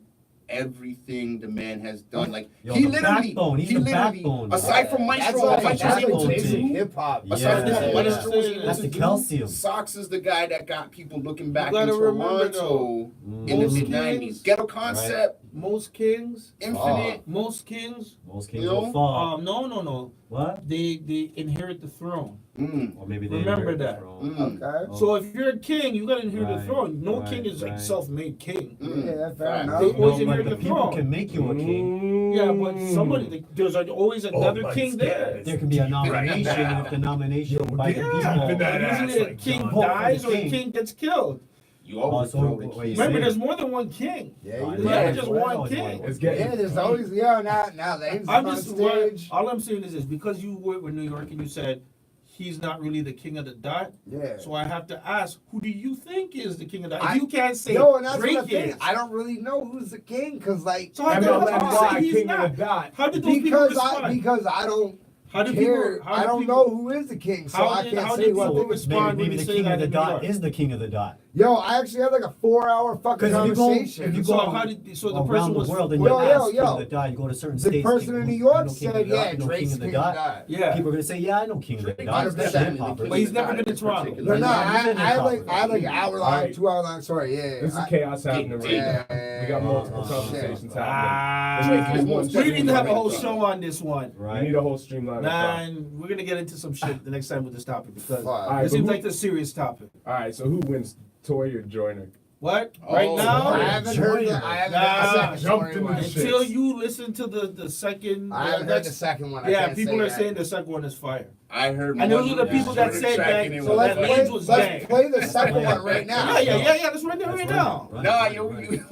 everything the man has done. Like Yo, he the literally, backbone. He's he the literally, backbone. aside from that's Maestro, like what Maestro was able to basic do, hip hop. Yeah. aside from what Yeah. Maestro was able That's to the do, calcium. Sox is the guy that got people looking back gotta in remember, Toronto in the most mid '90s. kids- Ghetto Concept, Most kings, Infinite. most kings. Most kings You know? will fall. No. What? They inherit the throne. Or maybe they Remember inherit the that. throne. Okay. Oh. So if you're a king, you gotta inherit the Right, throne. No right, king is like right. self-made king. Yeah, fair Fact. enough. They No, always but inherit the the people throne. can make you a king. Yeah, but somebody there's always another king there. There can be a nomination, and if the nomination by the people. Usually a king dies or a king gets killed. You always so throw the what key. you Remember, say- there's more than one king. Yeah, Right. you There's Yeah, not just right. one Always king. It's getting Yeah, there's always now Lane's I'm on just stage. all I'm saying is this: because you work with New York and you said he's not really the king of the dot. Yeah. So I have to ask, who do you think is the king of the dot? I- If you can't say Yo, and that's Drake what I think. is. I don't really know who's the king, cause like So how did how MLNY say he's king not? of the dot. How did those people respond? because I don't How do care. people? How I do don't people, know who is the king, so How I did- can't how say did what. people they- respond? Maybe when the you say king that of the in New dot York? is the king of the dot. Yo, I actually had like a 4-hour fucking 'Cause if you go- conversation. if you So go how did so the person around was the world and Yo, you yo, ask yo. king of the dot, you go to certain The states. person in New York said, yeah, Drake's king king of the dot. yeah. People are gonna say, yeah, I know king of the Drake dot. is Especially definitely hip-hoppers. the But he's king never of the been to dot. Toronto. No, I He's in had like hip-hop. an hour long, Alright. 2-hour long story. Yeah. This is chaos happening right Yeah. now. We got multiple Oh, conversations shit. happening. Drake is most We need to have a whole Right. show on this one. We Right. need a whole streamline. Nah, we're gonna get into some shit the next time with this topic because Fuck. this seems like the serious topic. All right, so who wins, Toy or Joyner? What? Oh, Right I now? haven't heard the, I haven't Nah, heard the second jumped story into one. the shit. Until you listen to the second. I haven't heard the second one. I Yeah, can't people say are that. saying the second one is fire. I heard. And those one are the people that Jordan said tracking that- it So with let's like- play, was let's gang. play the second one right now. Yeah. That's right there, right now. Nah, yo,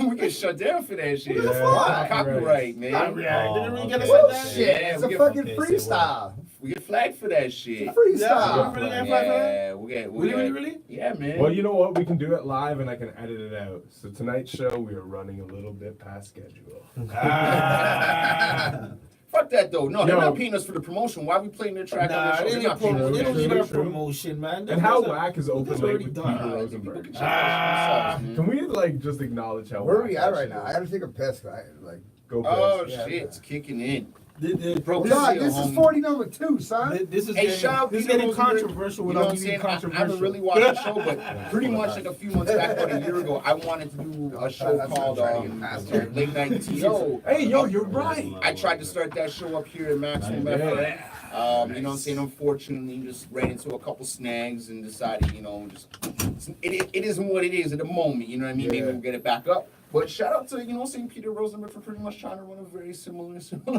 we get shut down for that shit. the fuck? Copyright, man. Copyright. Didn't really get us okay. like that. Shit, Yeah, it's we a get- fucking okay, say what? freestyle. We get flagged for that shit. Freestyle. Yeah, really got flagged for that? Yeah, we get. Really? Yeah, man. Well, you know what? We can do it live and I can edit it out. So tonight's show, we are running a little bit past schedule. Ah. Fuck that though. No, they're Yo. not paying us for the promotion. Why we playing their track Nah, on they the show? They're don't not paying us. they don't True, need our true. promotion, man. And how That's whack is Open that's Late already with done. Peter People Rosenberg? can check that shit themselves, man. Can we like just acknowledge how Where are whack we that at right shit now? is? I gotta take a piss. Like, Go Oh Bills. shit, it's kicking in. Bro, God, this is 40 number 2, son. This is Hey, getting, shout out this is Peter getting Rosenberg. controversial You know without what I'm being saying? I controversial. haven't really watched the show, but pretty much like a few months back, about a year ago, I wanted to do a show That's called what I'm trying to get past Late Night TO. Hey, yo, you're right. I tried to start that show up here at Maximum Yeah. FM. You know what I'm saying? Unfortunately, just ran into a couple snags and decided, you know, it isn't what it is at the moment. You know what I mean? Maybe Yeah. we'll get it back up. But shout out to, you know, St. Peter Rosenberg for pretty much trying to run a very similar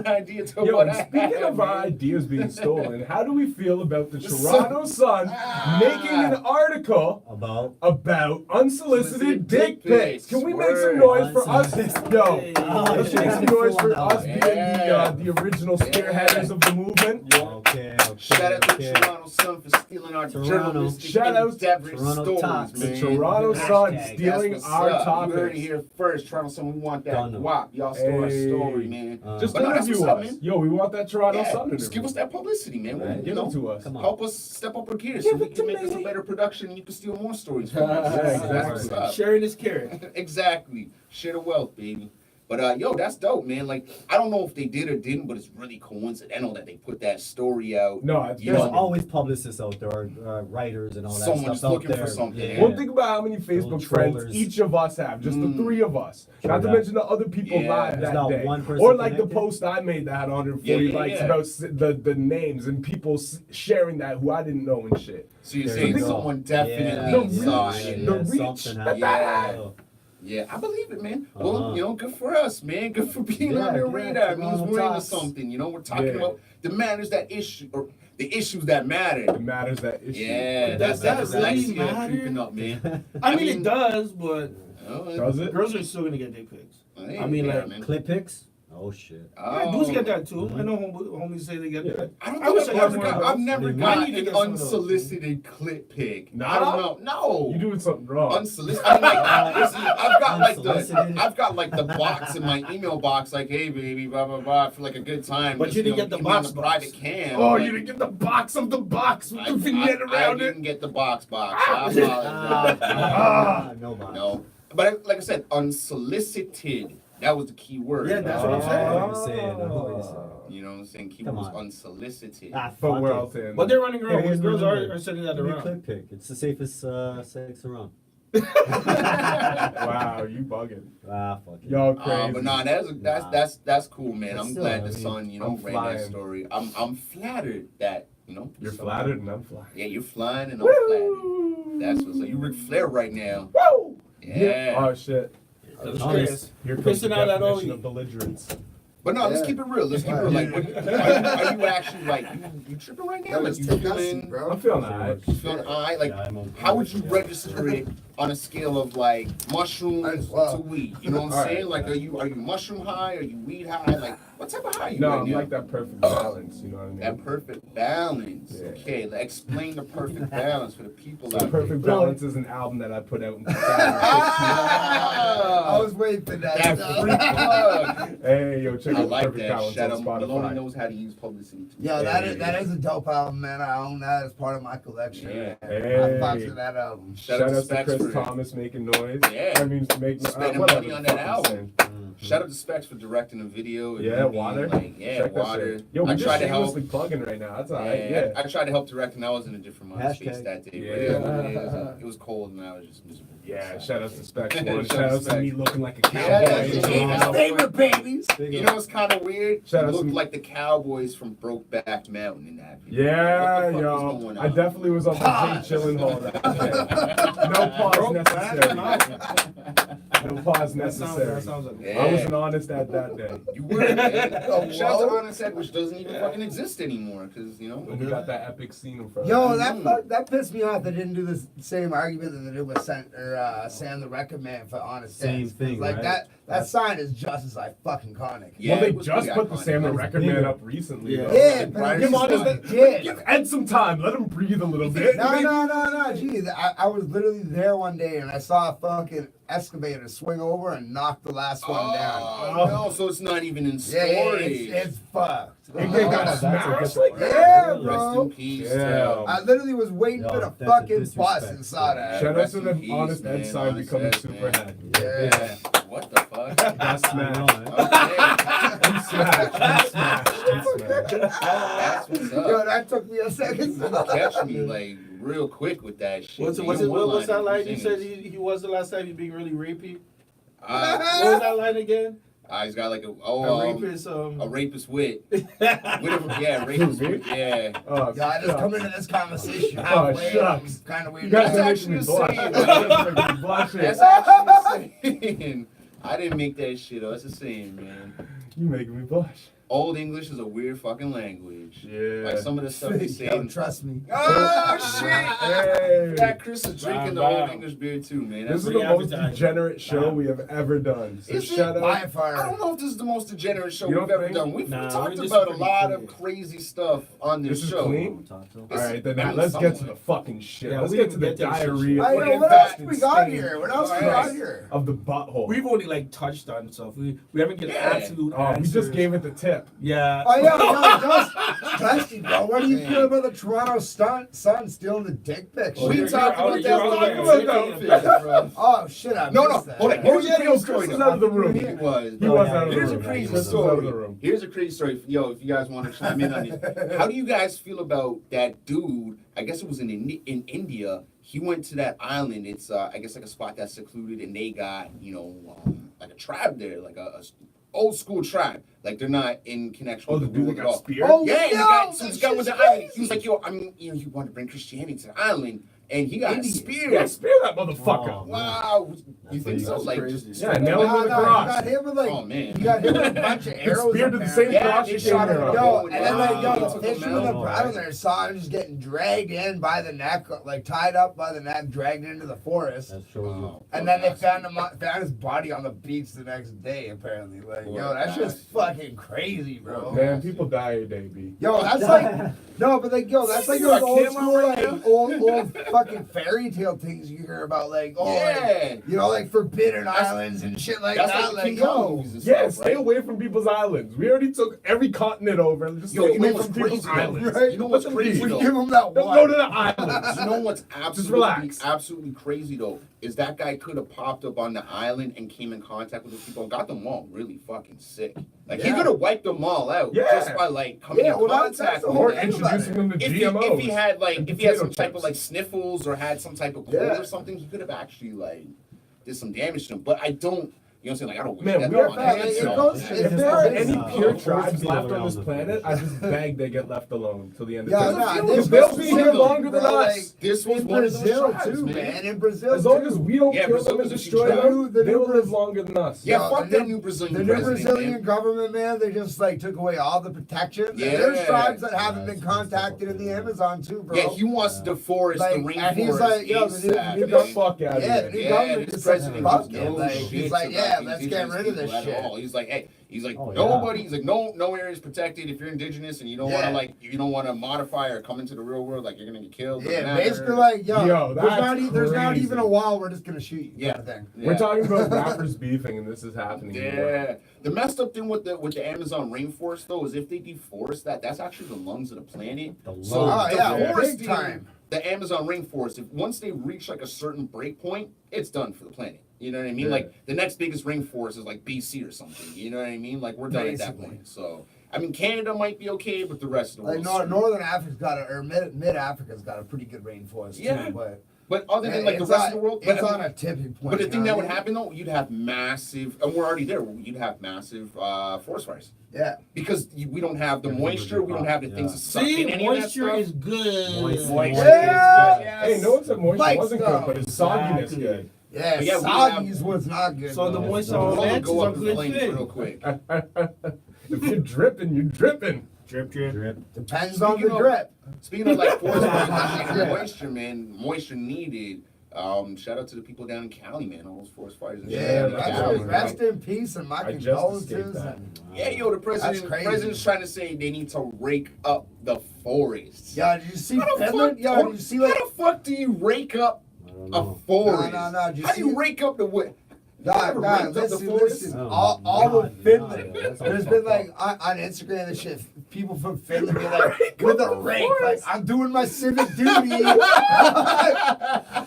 idea to Yo, what I speaking had, of our man. ideas being stolen, how do we feel about the Toronto Sun making an article about unsolicited dick pics? Can we make some noise for us? Yo, let's make some noise for us being the original spearheaders of the movement. Okay. Shout out to Yeah. Toronto Sun for stealing our Toronto. journalistic Shout out endeavor Toronto stories, Talks. man. The Toronto Sun Hashtag. stealing That's what's our up. topics. You heard it here first. Toronto Sun, we want that Done. guap. Y'all store our Hey. story, man. Just But no, that's interview what's up, us. man. Yo, we want that Toronto Yeah, Sun just give us that publicity, man. Right. You Give know, it to us. Come on. help us step up our gear Give so we it to can make us a me. better production and you can steal more stories from us. Yeah, That's exactly. what's up. Sharing is caring. Exactly. Share the wealth, baby. But yo, that's dope, man. Like, I don't know if they did or didn't, but it's really coincidental that they put that story out. No, it's You There's know, always publicists out there, writers and all that Someone's stuff out looking for there. something. Yeah. Well, think about how many Facebook Little friends trollers. each of us have. Just the three of us. True Not to that. mention the other people Yeah. live There's that not day. one person Or like connected? the post I made that had 140 Yeah, yeah, likes yeah. about the names and people sharing that who I didn't know and shit. So you're There saying you go. someone The definitely saw reach, it. the reach something that happened. Yeah. Yeah, I believe it, man. Well, Uh-huh. you know, good for us, man. Good for being Yeah, on their yeah, radar. It means Toronto we're into Talks. something. You know, we're talking Yeah. about the matters that issue or the issues that matter. It matters that issue. Yeah, Does that's that really dyslexia matter? creeping up, man. I mean, it does, but Oh, Does it? girls are still gonna get dick pics. hey, I mean, yeah, like, man. Clip pics? Oh shit. Yeah, dudes get that too. Mhm. I know homies say they get Yeah. that. I don't I think wish I got I've more ever of got, I've those. never I need got to an get some of those. unsolicited clip pic. Nah? I don't know. No. You doing something wrong. Unsolicited. I mean, like, listen, I've got like Unsolicited. I've got like the box in my email box, like, hey baby, blah blah blah, for like a good time. But Just, you didn't know, get the keep me on box the box. private cam. Oh, like, you didn't get the box of the box with I, the vignette I around didn't it. get the box. I apologize. No box. No, but like I said, unsolicited. That was the key word. Yeah, that's what I'm saying. I know what you're saying. I know what you're saying. You know what I'm saying? Key Come was on. unsolicited. Ah, But fuck we're it. all saying But they're running around. Hey, here's Girls my are number. sending that Give me a around. clip pic. It's the safest sex around. Wow, you bugging. Ah, fuck it. Y'all crazy. But nah, that's cool, man. But I'm still, glad I the mean, Sun, you know, I'm ran that flying. story. I'm flattered that, you know. You're some- flattered and I'm flattered. Yeah, you're flying and I'm flattered. That's what's up. You Ric Flair right now. Woo! Yeah. Oh shit. That's Honest. crazy. Here comes the Pissing out at all definition you. of belligerence. But no, let's Yeah. keep it real. Let's keep it real. Like, are you actually like you tripping right now? That Like was you Tennessee, feeling bro. I'm feeling alright. feeling alright? Like Yeah, I'm okay how would with you that. register it on a scale of like mushrooms Wow. to weed? You know what I'm Alright. saying? Like are you mushroom high? Are you weed high? Like what type of high are you No, right I'm now? like that perfect balance, you know what I mean? That perfect balance. Yeah. Okay, explain the perfect balance for the people The out Perfect there. Balance is an album that I put out in 2016. I was waiting for that. That free plug. Hey, yo, check I out like Perfect that. Balance Shout on out. Maloney Spotify. knows how to use publicity. Too. Yo, that is a dope album, man. I own that as part of my collection. Yeah. I Hey. fucks with that album. Shout out to Specs Chris for Thomas making noise. Yeah. I mean, making Spending whatever money on the that fuck I'm album. saying. Shout out to Specs for directing the video. and Yeah, being Water. Like, yeah, Check that Water. shit. Yo, we I just tried to help. shamelessly plugging right now. That's alright. Yeah, Yeah. I tried to help direct, and I was in a different mind space Hashtag. that day. Yeah. But it was cold, and I was just miserable. Yeah, So- shout out to Specs. Shout One. out Shout out to to me Specs. looking like a Yeah, cowboy. that's it. Yeah. Favorite babies. Big You up. know what's kind of weird? Shout You out looked to- like the Cowboys from Brokeback Mountain in that video. Yeah, What the fuck yo. was going I on? definitely was on the Jay Chillenhall that day. No pause necessary. No pause That necessary. sounds like Yeah. I wasn't honest at that day. You were, man. Oh, Shout out to whoa. Honest Ed, which doesn't even fucking exist anymore, because, you know. When we got that epic scene in front Yo, of us. that pissed me off. They didn't do the same argument that they did with Sam the Record Man for Honest Same Eds. thing, Like right? that sign is just as like fucking iconic. Yeah, Well, they it was just pretty put the iconic. Sam the It was Record Man bigger. up recently. Yeah. though. Yeah, Like, but Brian give Smith. Honest did. Give Ed some time. Let him breathe a little bit. No. Geez, I was literally there one day and I saw a fucking excavator swing over and knock the last one down. Oh, no, so it's not even in Yeah, storage. it's fucked. It Oh, got that's a smashed good- like that. Yeah, Rest bro. in peace. Yeah. I literally was waiting Yo, for the that's a fucking bus disrespect. and saw that. Shout out Rest to in the peace, Honest Ed man. sign Honest becoming Ed, super man. head. Yeah. What the fuck? Got I smashed. know, man. Okay. He smashed. He smashed. He smashed. That's what's Yo, up. that took me a second. You catch me like real quick with that shit. What's man. what's You what's that one-liner line you said singers. he was the last time he being really rapey? What Uh, was that line again? he's got like A a rapist. rapist wit. Yeah, rapist wit. Yeah. Oh, Yo, I just shucks. come into this conversation. Oh, shucks. Kind of weird. You guys That's are actually making me a blush. saying. You guys are making me blush. That's actually a saying. I didn't make that shit up. That's a saying, man. You making me blush. Old English is a weird fucking language. Yeah. Like some of the stuff they say. Yo, trust me. Oh shit! Hey. Yeah, Chris is drinking the Wow. Old English beer too, man. This That's is the free most advertising. degenerate show Nah. we have ever done. So Is it? shout By out. far. I don't know if this is the most degenerate show You we've don't ever think? done. We've Nah, talked we're just about a pretty lot clean. of crazy stuff on this, This is show. clean? All right, then I mean, let's get to somewhat. the fucking shit. Yeah, Let's we get to didn't the get to this shit. diarrhea. I know, fucking what else infested we got stain here? What else we Alright. got here? Of the butthole. We've only like touched on stuff. We haven't given Yeah. absolute Oh, we answers. just gave it the tip. Yeah. Oh yeah, no, Dusty, bro. What do you feel about the Toronto Sun stealing the dick pics? Oh, We you're talked out- about you're out that. there. Oh shit, I No, missed that. hold on. Oh Here's yeah, a yo, crazy Chris story. is out of the room. He was. He was out of the Here's a room. crazy Chris is out of the story. room. Here's a crazy story. Yo, if you guys want to chime in on it, how do you guys feel about that dude? I guess it was in India. He went to that island. It's I guess like a spot that's secluded, and they got like a tribe there, like a old school tribe. Like they're not in connection Oh, with the the dude world that at got all. speared? Oh, Yeah, yo, so this that guy went to shit's the island. He crazy. was like, yo, I mean, he wanted to bring Christianity to the island, and he got Indian. speared. Yeah, spear that motherfucker. Oh, Wow, you think so? That's Like, crazy. just Yeah, straight nail him up? with a You cross. got hit with like, Oh, man. you got hit with a bunch of arrows. speared to the same Yeah, cross they you shot came him here down. on. Yo, and then like, Wow. yo, the Took fisherman him that out. brought him there saw him just getting dragged in by the neck, like tied up by the neck, dragged into the forest. That shows you. Oh, And then they found his body on the beach the next day, apparently. Like, Poor yo, that's just guy. fucking crazy, bro. Man, people die every day, B. Yo, that's like, no, but like, yo, that's like You those got old camera school, right like, old fucking fairy tale things you hear about, like, oh, Yeah. like, you know, like Forbidden Islands and shit like That's that. like Like, King Kong yo, movies and Yeah, stuff, stay right? away from people's islands. We already took every continent over. Just Yo, stay you know away what's from people's crazy, though? islands. Right? You know what's Let them crazy, be. we though? give them that Don't one. go to the islands. You know what's relax. absolutely crazy though is that guy could have popped up on the island and came in contact with those people and got them all really fucking sick. Like he Yeah. could have wiped them all out Yeah. just by like coming Yeah, in well, that's contact the with whole Or them. thing about introducing them to If GMOs. he had like and if he had some potato type of chips. like sniffles or had some type of cold Yeah. or something, he could have actually like did some damage to him. But I don't. You know what I'm saying? Like I don't wish Man, that we are on fat, anyone. like, it So- goes- If If it's there are crazy. any It's pure forced tribes to be left on around this the planet, I finish. just beg they get left alone till the end of Yeah, time. nah, Because this they'll was be Brazil, here longer than bro, us. like, This was in one of those Brazil tribes, too, man. man. In Brazil, As long too. as we don't Yeah, kill Brazil them and is a destroy huge them, tribe. they will live longer than us. Yeah, Yo, fuck the that new- new Brazilian The new president, Brazilian man. government, man, they just like took away all the protections. Yeah. And there's tribes that haven't Yeah, been it's contacted in the Amazon too, bro. Yeah, he wants to deforest Like, the rainforest. and he's like, yo, the new- ASAP, the Get new the man. fuck out of Yeah, the here. new Yeah, government this just said, president fuck gives it. no Like, shit he's like, about yeah, the let's get indigenous rid of this people at shit. all. He's like, hey, Oh, yeah. nobody. He's like, no area is protected if you're indigenous and you don't want Yeah. to you don't want to modify or come into the real world. Like you're gonna get killed. doesn't Yeah, matter. basically like, Yo, there's not crazy. even a wall. We're just gonna shoot you. Yeah. Kind of thing. Yeah. We're talking about rappers beefing, and this is happening. in the world. Yeah. The messed up thing with the Amazon rainforest though is if they deforest that's actually the lungs of the planet. The So lungs. Oh, yeah, deforesting big time. the Amazon rainforest, if once they reach like a certain break point, it's done for the planet. You know what I mean? Yeah. Like the next biggest rainforest is like BC or something. You know what I mean? Like we're done at that Basically. point. So I mean, Canada might be okay, but the rest of the Like world. Northern Africa's got or mid Africa's got a pretty good rainforest Yeah. too, but But other than like the it's rest on- of the world, it's but, I on mean, a tipping point. but the you thing know that what would I mean? happen though, you'd have massive, and we're already there. You'd have massive forest fires Yeah. because we don't have the Yeah, moisture, we don't have the things to suck See, in any of that moisture stuff. is good. Moist. Moisture Yeah. is good. Hey, no one said moisture Like wasn't stuff. good, but his sogginess Exactly. good. Yeah, But yeah, we soggy's have- was not good. So the though. moisture No. on Hold on, that go is up a the good flames thing. real quick. If you're dripping, you're dripping. Drip, drip. Drip. Depends on Speaking the of- drip. Speaking of like forest fires and Yeah. moisture, man, moisture needed. Shout out to the people down in Cali, man, all those forest fires and shit. Yeah, Yeah, rest in peace and my I just condolences. escaped that. and- Yeah, yo, the That's crazy. president's trying to say they need to rake up the forests. Yo, did you see How the Finland? fuck? Yo, did you see like? How the fuck do you rake up I don't a know. forest? No, How did you do you see- rake up the wood? God, listen. Oh, All God, of Finland. yeah, that's all There's fucked been like on Instagram and shit. People from Finland were like with a rake, like I'm doing my civic duty.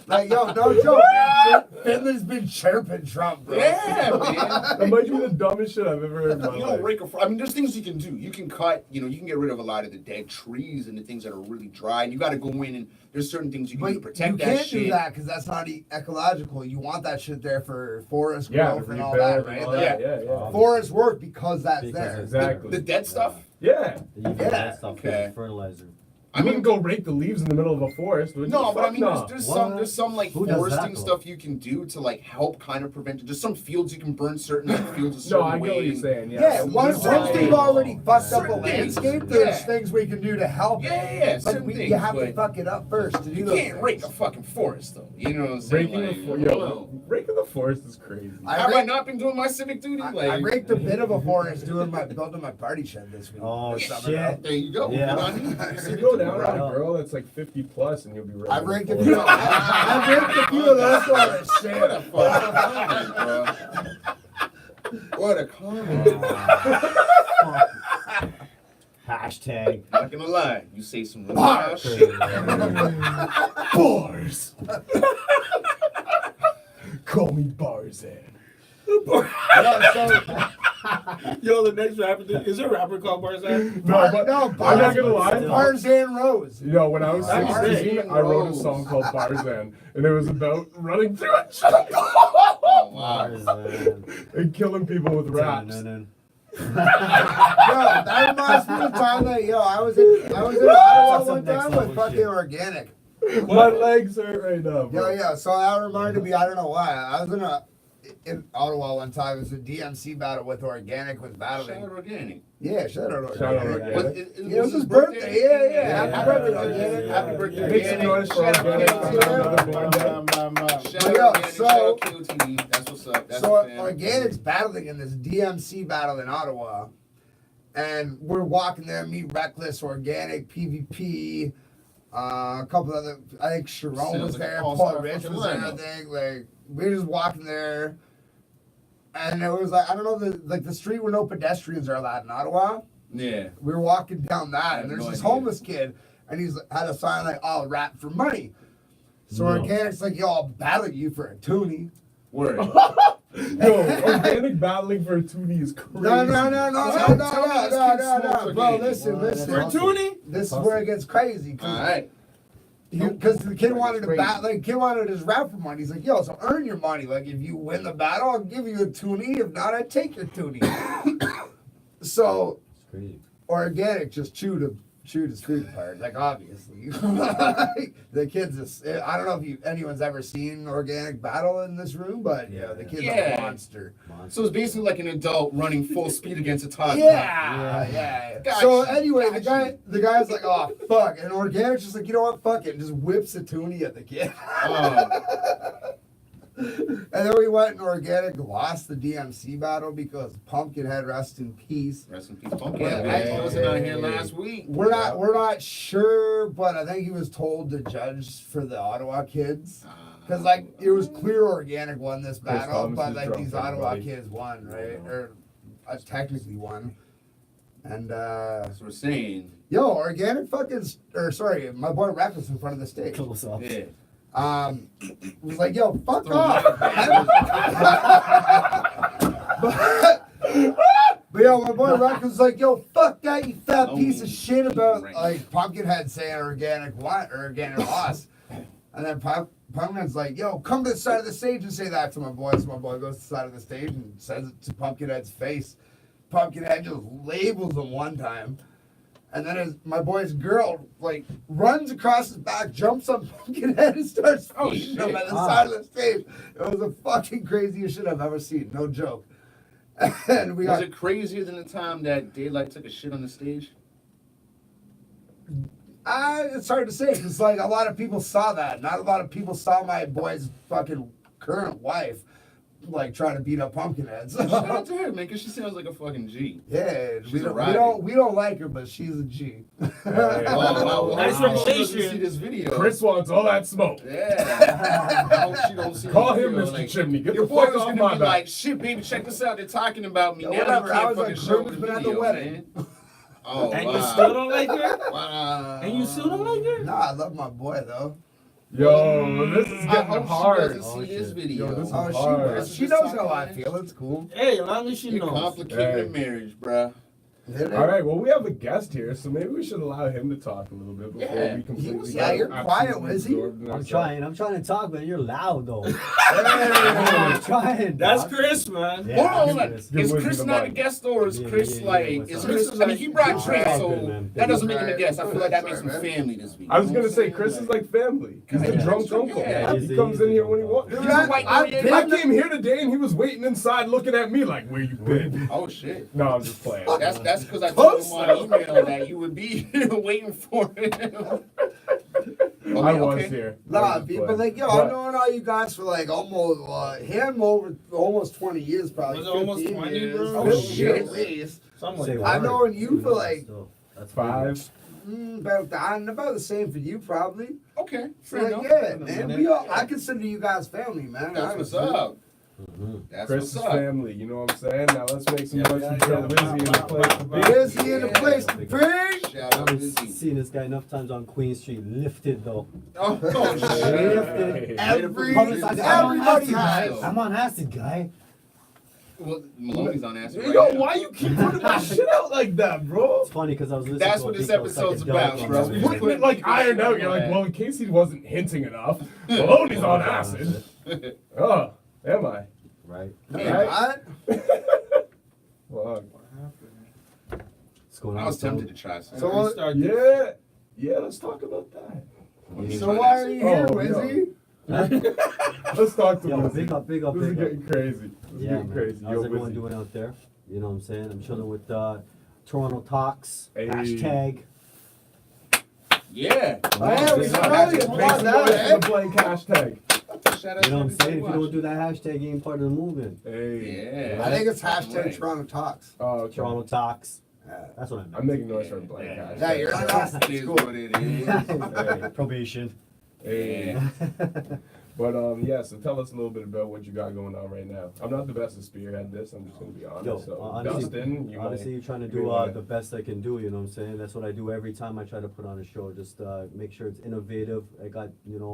Like yo, no joke. Man. Finland's been chirping Trump, bro. Yeah, man. That might be the dumbest shit I've ever heard in my You life. don't rake I mean, there's things you can do. You can cut, you can get rid of a lot of the dead trees and the things that are really dry. And you got to go in and there's certain things you can But do to protect you that can't shit. do that because that's not ecological. You want that shit there for forest Yeah, growth to and all rebuild that, and right? all Like, that. Yeah. Forests work because that's Because there. it's- Exactly. The dead stuff? Yeah. You use Yeah, that stuff okay. as fertilizer. I wouldn't go rake the leaves in the middle of a forest. Would No, you? but I Fuck mean, no. there's some like Who does that, foresting though? stuff you can do to like help kind of prevent it. There's some fields you can burn certain like, fields a No, certain I get way. what you're saying. Yeah. Yeah, once they've already fucked up a Certain things, landscape, there's yeah. things we can do to help. Yeah, But certain things, you have to but fuck it up first to do you those can't things. rake a fucking forest though. You know what I'm saying? Raking Like, the I don't know. raking the forest is crazy. Have I not been doing my civic duty? I raked a bit of a forest building my party shed this week. Oh, This summer. shit. There you go. Yeah. Good on you. You go down on a girl that's like 50 plus, and you'll be ready. I've raked a few. I've raked a few of those forests. What a fucking comment, bro. What a comment. Hashtag. Not gonna lie, you say some really wild shit. Bars. Call me Barzan. Yo, the next rapper, is there a rapper called Barzan? No, but I'm not gonna lie. Tarzan Rose. Yo, when I was Tarzan 16, I wrote a song called Barzan, and it was about running through a jungle Oh, wow. and killing people with raps. Yo, that reminds me of the time that I was in Ottawa one next time level with fucking shit. Organic. My legs hurt right now, bro. Yeah. So that reminded me. I don't know why. I was in Ottawa one time. It was a DMC battle with Organic was Shout battling. out Organic. Yeah, shout out Shout out Organic. Organic. Yeah, it was his birthday. Yeah. Happy birthday, Organic. Happy birthday, Make some noise for Organic. Another born day. Shout out Yo, Organic, so- shout out QTV. That's what's up. That's So the fan. Organic's battling in this DMC battle in Ottawa, and we're walking there. Meet Reckless, Organic, PvP, a couple other. I think Sharon Sounds was like a there, all-star Paul Rich fucking was there. I lineup. think like we were just walking there, and it was like I don't know the street where no pedestrians are allowed in Ottawa. Yeah. We were walking down that, have and there's no this idea. homeless kid, and he's had a sign like, "I'll rap for money." So No. Organic's like, "Yo, I'll battle you for a toonie." Word. Yo, Organic battling for a toonie is crazy. No, Tell me this kid smokes bro. organic. Listen. For a Toonie? This is where it gets crazy. Alright. Because the kid wanted to Crazy. bat, like kid wanted his rap for money. He's like, yo, so earn your money. Like if you win the battle, I'll give you a toonie. If not, I take your toonie. So It's crazy. Organic just chewed his food apart. Like obviously, the kid's just. I don't know if anyone's ever seen Organic battle in this room, but yeah, the kid's Yeah. a monster. So it's basically like an adult running full speed against a toddler. Yeah. Gotcha. So anyway, Gotcha. the guy's like, oh fuck, and Organic's just like, you know what, fuck it, and just whips a toonie at the kid. Oh. And then we went and Organic lost the DMC battle because Pumpkinhead, rest in peace. Rest in peace, Pumpkin. Yeah. I wasn't out here last week. We're not sure, but I think he was told to judge for the Ottawa kids. Because, like, it was clear Organic won this Chris battle, Thomas but, is like, drunk, these Ottawa everybody. kids won, right? Or technically won. And, That's what we're saying. yo, Organic fucking, or sorry, my boy Rack was in front of the stage. Close up. Yeah. Was like, yo, fuck Throw off. But yo, my boy Rack was like, yo, fuck that, you fat Oh, piece of shit about, right. like, Pumpkinhead saying Organic won, or Organic lost. And then Pumpkinhead's like, yo, come to the side of the stage and say that to my boy. So my boy goes to the side of the stage and says it to Pumpkinhead's face. Pumpkinhead just labels him one time. And then my boy's girl, like, runs across his back, jumps on Pumpkinhead and starts pushing him at the side of the stage. It was the fucking craziest shit I've ever seen. No joke. And we Was got... it crazier than the time that Daylight took a shit on the stage? It's hard to say, because, like, a lot of people saw that. Not a lot of people saw my boy's fucking current wife, like, trying to beat up Pumpkinhead. So, Shout out to her, man, because she sounds like a fucking G. yeah, She's a rider. we don't like her, but she's a G. Well, Nice I hope she doesn't reputation. see this video. Chris wants all that smoke. Yeah. I hope she don't see Call this him video. Mr. Chimney. Get Your the boy fuck was off gonna my be back. like, shit, baby, check this out. They're talking about me. Yeah, Now whatever. you I can't was fucking like, show Groom's the been at the video, wedding. man. Oh, And wow. you still don't like her? Wow. And you still don't like her? Nah, I love my boy, though. Yo, this is I getting hope she hard. doesn't Oh, see this shit. video. Yo, this is Oh, hard. she knows how I feel. It's cool. Hey, as long as she You're knows. complicating Hey. the marriage, bruh. All right, well, we have a guest here, so maybe we should allow him to talk a little bit before Yeah, we completely. yeah, you're quiet, absolutely Wizzy. absorbed in I'm ourselves. trying to talk, but you're loud though. I'm trying. That's dog. Chris, man. Yeah, Hold on, Chris. Give is Wizzy Chris the not a mic. guest or is Yeah, Chris yeah, like? what's Is up? Chris? I mean, he brought Nah, Chris, it's all so good, man. that doesn't make him a Right. guest. I feel like that makes him Sorry, man. family this week. I was You know gonna what say I'm Chris saying? is like family. He's the Yeah. drunk uncle. Yeah, He comes in here when he wants. Dude, He's a white I've boy. been- I came here today and he was waiting inside looking at me like, where you been? Oh shit. No, I'm just playing. That's because I told him on email that you would be here waiting for him. I was here. I Nah, was just people playing. like, yo, But- I've known all you guys for like almost 20 years, probably. Was it almost 15 20, years. bro? Oh, Oh, shit. shit. At least. Something Say like I've word. known you for like That's 5. about the same for you, probably. Okay, So, fair like, enough. yeah, man. We all, I consider you guys family, man. That's what's honestly. up. Mm-hmm. That's Chris what's is up. family, you know what I'm saying? Now let's make some Yeah, noise yeah, for Joe yeah. Wizzy in the place to be. Is he in the place to be? Shout out I've Lizzy. seen this guy enough times on Queen Street, lifted though. Oh, Lifted. Everybody has. I'm on acid, guy. Well, Maloney's on acid right Yo, now. why you keep putting my shit out like that, bro? It's funny because I was listening That's to what a this beat that was like episode's a dog about, on bro. the We way. Putting it like ironed out. You're like, well, in case he wasn't hinting enough, Maloney's on acid. Oh, am I? Right. Hey, What? Well, What's going on? I was so? tempted to try some. So what? yeah, let's talk about that. So why are you here, Oh, Wizzy? Let's talk to Yo, Wizzy. big up, big up, This is big up. getting crazy. This is Yeah, getting man. crazy. How's Yo, everyone Wizzy. doing out there? You know what I'm saying? I'm chilling with Turono Talks. Hey. Hashtag. Yeah. Oh, yeah, we Make know you. some About noise that, for eh? the blank hashtag. Shout out You know what I'm to saying? If you everybody don't do that hashtag, you ain't part of the movement. Hey. Yeah. I think it's hashtag Right. Toronto Talks. Oh, okay. Toronto Talks. Yeah. That's what I meant. I'm making noise for a blank Yeah. hashtag. Yeah, you're watching. not. It is what it is. Hey. Probation. Hey. Yeah. But yeah, so tell us a little bit about what you got going on right now. I'm not the best to spearhead this. I'm just gonna be honest. Yo, so honestly, Dustin, you honestly, might, you're trying to you do might- the best I can do, you know what I'm saying? That's what I do every time I try to put on a show. Just make sure it's innovative. I got,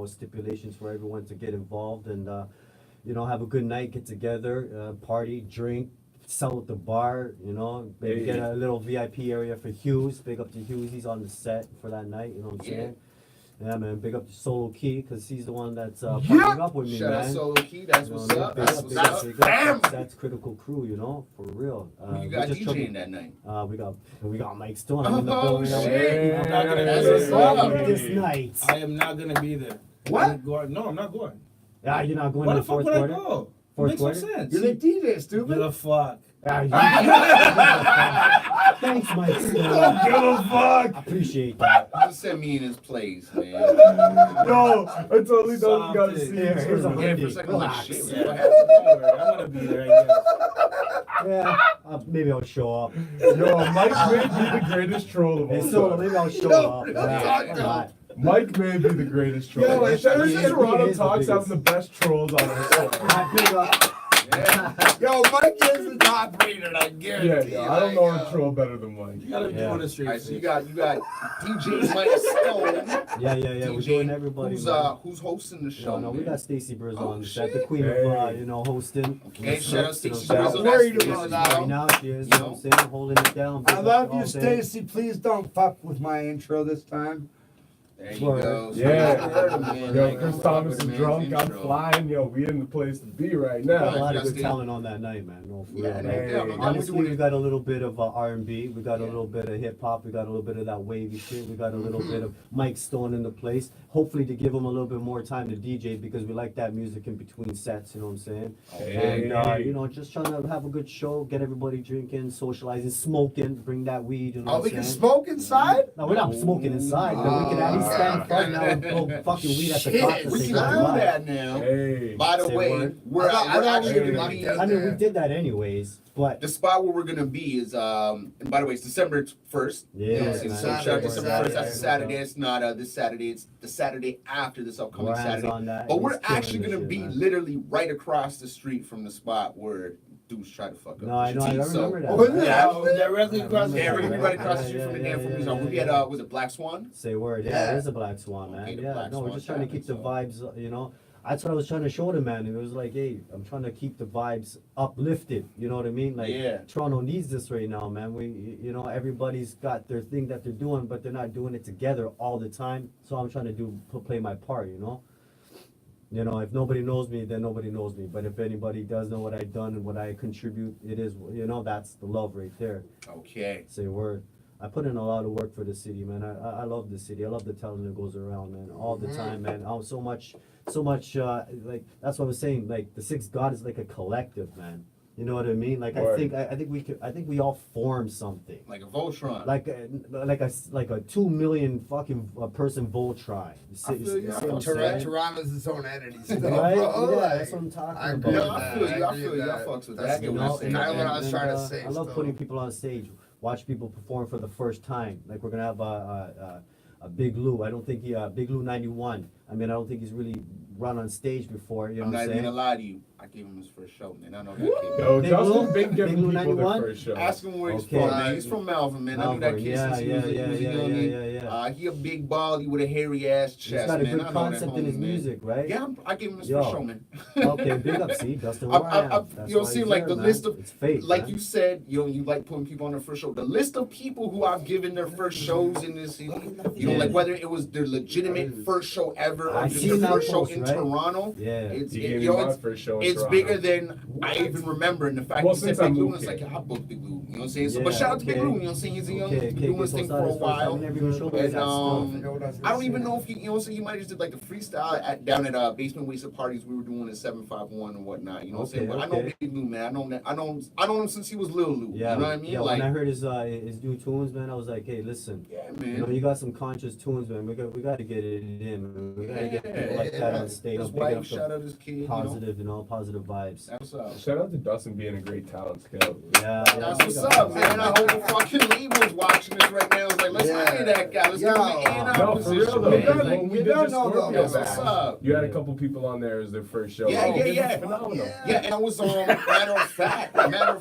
stipulations for everyone to get involved and, have a good night, get together, party, drink, sell at the bar, maybe get Hey. a little VIP area for Hughes. Big up to Hughes, he's on the set for that night, you know what I'm Yeah. saying? Yeah, man, big up to Solo Key, because he's the one that's partnering up with me, Shout out man. Solo Key. That's what's up. That's what's up. That's critical crew, for real. Who you we got just DJing that night? we got Mike Stone in the Oh, building. shit. I'm not gonna That's be what's there. up. This night. I am not gonna be there. What? I'm going, no, I'm not going. Yeah, you're not going Why to the the fuck fourth would I quarter. go? Fourth Makes no quarter? sense. You're the DJ, Give stupid. a fuck. Thanks, Mike Don't Stone. give a fuck. Appreciate that. Just send me in his place, man. Yo, I totally don't got to Something. see Here, here's a you. Yeah, hoodie. for a second, I'm like, Relax. shit, Yeah, what don't happened? worry, I'm gonna be there, I guess. Yeah, maybe I'll show up. Yo, Mike may be the greatest troll of Hey, all Solo, time. maybe I'll show No, up. no, Yeah, talk why to not? Mike may be the greatest troll. Yo, Yo, shout out he to is- Toronto he is the Talks having biggest. the best trolls on our show. Big up. Yo, Mike is the top rated, I guarantee Yeah, you. I don't know a troll better than Mike. You gotta Yeah. do it a straight Alright, so face. you got DJ Mike Stone. Yeah, we're doing everybody. man. Who's hosting the show? No, no, we man? got Stacey Brizzo Oh, on the set, shit. the queen of, Hey. hosting. Okay, shout out Stacey You know, Brizzo. I'm That's worried Stacey about Brizzo. that. Right now she is, you know what I'm saying, holding it down. I Big up love all you, day. Stacy. Please don't fuck with my intro this time. There you Word. go. So Yeah. you heard him, man. Yo, Like, Chris fuck Thomas with is the man's drunk. I'm intro. flying. Yo, we in the place to be right We got a now. lot of Just good in- talent on that night, man. No, for Yeah, real. no man. Hey. doubt, no doubt. Honestly, We're doing we it. got a little bit of R&B. We got a Yeah. little bit of hip hop. We got a little bit of that wavy shit. We got a little bit of Mike Stone in the place. Hopefully to give him a little bit more time to DJ because we like that music in between sets. You know what I'm saying? Hey. And just trying to have a good show, get everybody drinking, socializing, smoking, bring that weed. You know Oh, what we I'm can saying? smoke inside? No, we're not smoking inside, but we can at least stand front now and blow fucking weed at the Shit, top to We say can do goodbye. that now. Hey. By the Say way, word. we're I thought actually we gonna locked be. down. I mean, we did that anyways, but The spot where we're gonna be is and by the way, it's December 1st. Yeah, so man. shout out December 1st. That's a Saturday. Saturday. It's not this Saturday. It's the Saturday after this upcoming we're hands Saturday. on that. But we're He's killing actually the gonna shit, be man. literally right across the street from the spot where dudes try to fuck up. No, I know, I Pusha T. So, remember that. Oh, man. yeah. Directly across the yeah, street. we're right across the Yeah, street from the yeah, damn yeah, from yeah, We'll be yeah. at was it Black Swan? Say word, yeah, Yeah. it is a black swan, man. Okay, the Yeah, Black no, we're Swan just trying to keep the Tavern, vibes, that's what I was trying to show the man. It was like, hey, I'm trying to keep the vibes uplifted. You know what I mean? Like, Yeah. Toronto needs this right now, man. Everybody's got their thing that they're doing, but they're not doing it together all the time. So I'm trying to play my part. If nobody knows me, then nobody knows me. But if anybody does know what I've done and what I contribute, it is, that's the love right there. Okay. Say a word. I put in a lot of work for the city, man. I love the city. I love the talent that goes around, man, all the time, man. So much, like, that's what I was saying. Like, the Sixth God is like a collective, man. You know what I mean? Like, Word. I think we all form something. Like a Voltron. Like a 2 million fucking person Voltron. You see what I'm saying? Toronto's its own entity. Still, Right? bro. Yeah, Like, that's what I'm talking I about. agree No, with I that. feel you. I agree feel with you. I that. fucks with That's that. kinda You know, what I was trying to say. I love still. putting people on stage. Watch people perform for the first time. Like, we're gonna have a Big Lou. I don't think Big Lou 91. I don't think he's really run on stage before. You know I'm what not I'm even saying? gonna lie to you. I gave him his first show, man. I know that kid. Yo, Big Justin's Lou? been giving Big Lou people their 91? first show. Ask him where he's Okay. from, man. He's from Malvern, man. I knew that Malvern, kid since he was a youngin'. yeah. He a big baldy with a hairy ass He's chest, got a man. good I know that concept in his homie, man. music, right? Yeah, I gave him his Yo. first show, man. Okay, big up, see, Dustin. I- Where I am. That's you know, why seem he's like there, the man. list of, It's fate, like man. you said, you like putting people on their first show. The list of people who I've given their first shows in this city, Yeah. like whether it was their legitimate first show ever or I just seen their that first show post, in right? Toronto. Yeah. It's You it- gave you me know, my it's first show in it's Toronto. bigger than I even remember, and the fact Well, you said since I Big Lou, moved it's like here. I booked Big Lou. You know what I'm saying? So, Yeah, but shout out to Big okay. Lou. You know what I'm saying? He's a young, Okay, he's been doing his so thing start for a his first time. while. He never even showed us And that stuff. I don't even know if you know what I'm saying. He might have just did like the freestyle down at Basement Wasted parties we were doing at 751 and whatnot. You know what I'm saying? Okay, But I know okay. Big Lou, man. I know him since he was Lil Lou. Yeah, You know what I mean? yeah. Like, When I heard his new tunes, man, I was like, hey, listen. yeah, You know, man. you got some conscious tunes, man. We got to get it in. Man. We got to get people like that on stage. His Picking wife, up shout the out his kid. positive, positive vibes. That's what's up. Shout out to Dustin being a great talent scout. Yeah, That's what's up, man. I hope the fucking label's watching this right now. It's like, let's hire that guy. Let's give him an A&R No, for position, real though. man. Yeah, When we you did don't the know, though. Scorpio That's what's bash, up. you had a couple people on there as their first show. Yeah, Oh, yeah, this is yeah. phenomenal. Yeah, and I was matter of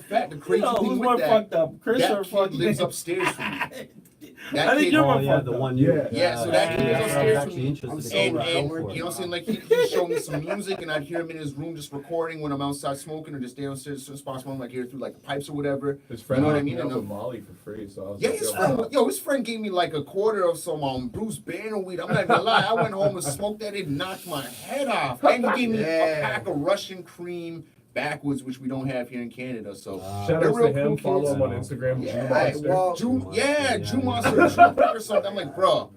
fact, the crazy Who's thing more with that, fucked up, Chris or that kid fucking? lives upstairs from me. That I think kid, you're Oh more yeah, fucked the up. one you. Yeah, so that kid I lives was upstairs actually from me. interested to and go you for know it. what I'm saying? Like he showed me some music, and I'd hear him in his room just recording when I'm outside smoking or just downstairs certain spots where I'm like hear through like the pipes or whatever. His You friend know what I hooked mean? me up And, with Molly for free, so I was Yeah, like, his friend gave me like a quarter of some Bruce Banner weed. I'm not gonna lie, I went home and smoked that. It knocked my head off. And he gave me a pack of Russian cream backwards, which we don't have here in Canada. So Shout they're out real to him. cool Follow kids. him on Instagram, Yeah, Monster. well, Jew Monster or something. I'm like, bro,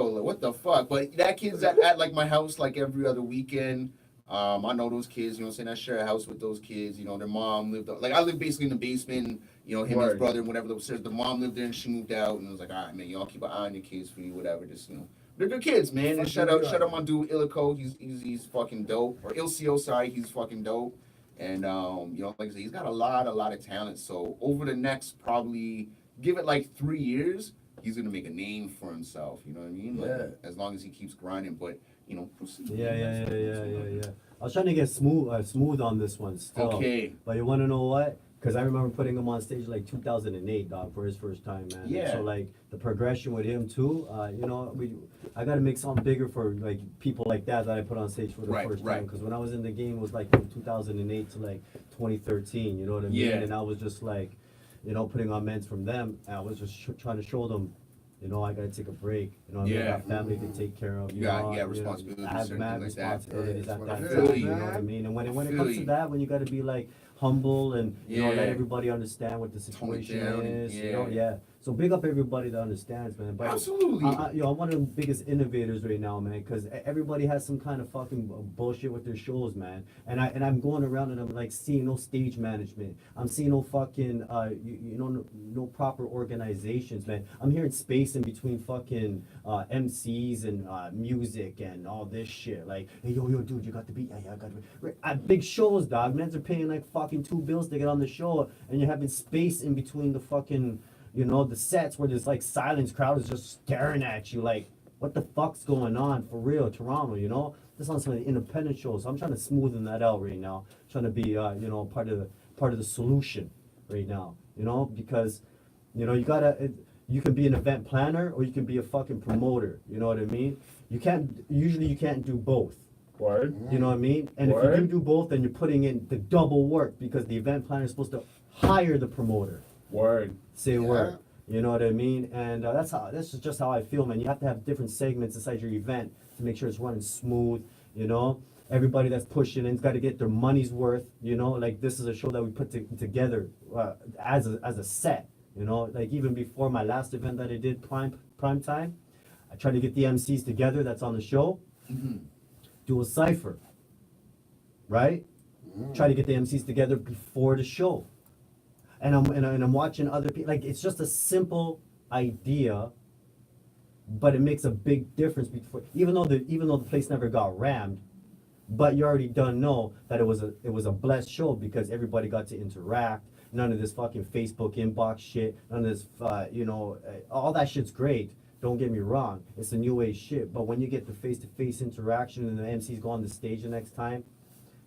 like, what the fuck? But that kid's at like my house like every other weekend. I know those kids, you know what I'm saying? I share a house with those kids. You know, their mom lived, like, I live basically in the basement, you know, him and his Word. brother and whatever. The mom lived there and she moved out. And I was like, all right, man, y'all keep an eye on your kids for you, whatever. Just, you know, they're good kids, man. And shout out my dude, Illico. He's fucking dope. Or Ilcio, sorry, he's fucking dope. And, you know, like I said, he's got a lot of talent. So over the next probably, give it like 3 years, he's going to make a name for himself. You know what I mean? Like, Yeah. as long as he keeps grinding. But, you know, proceed. Yeah. I was trying to get smooth on this one still. Okay. But you want to know what? Because I remember putting him on stage like 2008, dog, for his first time, man. Yeah. So like the progression with him too. You know, I got to make something bigger for like people like that I put on stage for the Right, first right. time. Because when I was in the game, it was like from 2008 to like 2013. You know what I mean? Yeah. And I was just like, you know, putting on meds from them. And I was just trying to show them. You know, I gotta take a break. You know, I Yeah. got family to take care of. You got- know, yeah, you know, responsibilities, I have certain mad things like that. responsibilities Yeah, at that I time. feel You you. know what I mean? And when it feel comes to you. that, when you gotta be like humble and you know let Yeah. everybody understand what the Tone it situation down, is. yeah. You know, yeah. So big up everybody that understands, man. But Absolutely. I'm one of the biggest innovators right now, man, because everybody has some kind of fucking bullshit with their shows, man. And I'm going around and I'm like seeing no stage management. I'm seeing no fucking no proper organizations, man. I'm hearing space in between fucking MCs and music and all this shit. Like, hey, yo, dude, you got the beat? Yeah, I got it. At big shows, dog, men are paying like fucking $2 to get on the show, and you're having space in between the fucking. You know, the sets where there's like silence, crowd is just staring at you like, what the fuck's going on for real, Toronto, you know? This on some of the independent shows. So I'm trying to smoothen that out right now. Trying to be, part of the solution right now, you know? Because, you know, you can be an event planner or you can be a fucking promoter, you know what I mean? You can't do both. Word. You know what I mean? And if you Word. do both, then you're putting in the double work because the event planner is supposed to hire the promoter. Word. Say word. You know what I mean? And that's is just how I feel, man. You have to have different segments inside your event to make sure it's running smooth. You know, everybody that's pushing in's got to get their money's worth. You know, like this is a show that we put together as a set. You know, like even before my last event that I did prime time, I tried to get the MCs together that's on the show, do a cipher, right? Try to get the MCs together before the show. And I'm watching other people, like it's just a simple idea, but it makes a big difference before, even though the place never got rammed, but you already done know that it was a blessed show because everybody got to interact. None of this fucking Facebook inbox shit, none of this all that shit's great. Don't get me wrong, it's the new age shit. But when you get the face-to-face interaction and the MCs go on the stage the next time,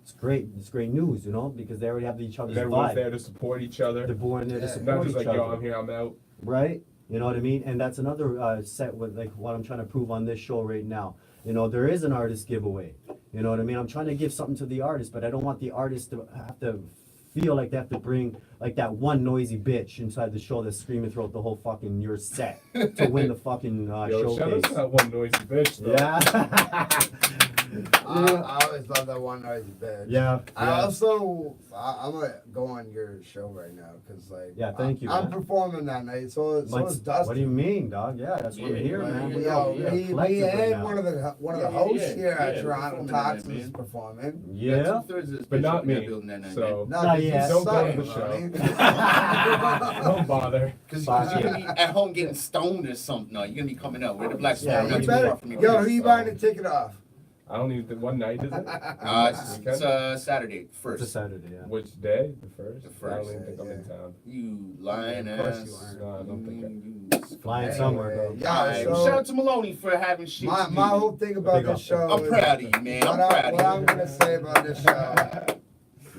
it's great. It's great news, you know, because they already have each other's Everyone's vibe. there to support each other. They're born there to Not support just each like, yo, other, I'm here, I'm out. right? You know what I mean? And that's another set with like what I'm trying to prove on this show right now. You know, there is an artist giveaway. You know what I mean? I'm trying to give something to the artist, but I don't want the artist to have to feel like they have to bring like that one noisy bitch inside the show that's screaming throughout the whole fucking your set to win the fucking Yo, shout out to showcase. that one noisy bitch, though. Yeah. I always love that one noisy bitch. Yeah. I'm gonna go on your show right now because like Yeah, thank you, I'm man. performing that night, so is Dustin. What do you mean, dog? Yeah, that's what I'm here, man. We, We all we collective right and now. one of the Yeah, hosts yeah, here at yeah, Toronto performing Talks that, man. is performing. Yeah. 2/3 of this But bitch not up in that me. building that night, So No, Not 'cause yet. you Don't suck, go to the Ronnie. don't bother. Because Fuck you're yeah. gonna be at home getting stoned or something. No, you're gonna be coming out. We're the Black Yeah, Storm. you not You too better, far from your yo, place, who you so- buying the ticket off? I don't even think, what night is it? It's Saturday, It's a first. Saturday, yeah. Which day? The first? The I don't first, even think I'm in yeah. town. You lying Of course ass. you aren't. No, I don't think think Flying somewhere, bro. Yeah, Alright, so shout out to Maloney for having shit. my to do. whole thing about Big this up. show I'm is, proud of you, man. I'm what proud I'm of you. gonna say about this show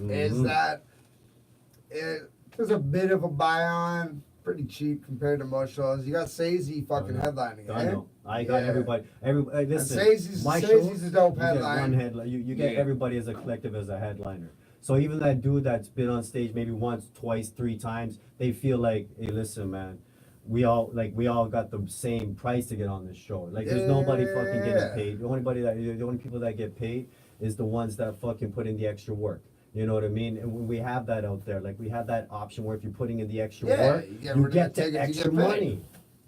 is Mhm. that it was a bit of a buy on, pretty cheap compared to most shows. You got Sazy fucking headlining, I eh? know. I got Yeah. everybody. Listen, Sazy's- my Sazy's shows, a dope you get headline. one headline. You get Yeah. everybody as a collective as a headliner. So even that dude that's been on stage maybe once, twice, 3 times, they feel like, hey, listen, man, we all got the same price to get on this show. Like there's nobody fucking getting Yeah. paid. The only people that get paid is the ones that fucking put in the extra work. You know what I mean? And we have that out there. Like we have that option where if you're putting in the extra Yeah, work, you get you rid of get the the tickets, you extra get paid. money.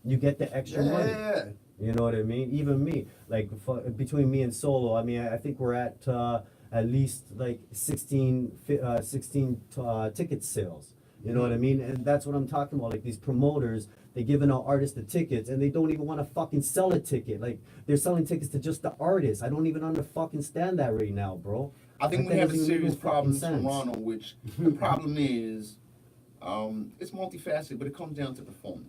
You get the extra money. Yeah. You know what I mean? Even me, like between me and Solo, I mean, I think we're at least like 16 ticket sales. You know what I mean? And that's what I'm talking about. Like these promoters, they giving out artists the tickets, and they don't even want to fucking sell a ticket. Like they're selling tickets to just the artists. I don't even understand that right now, bro. I think Like, we that have a doesn't even serious make no problem in fucking sense. Toronto, which the problem is, it's multifaceted, but it comes down to performing.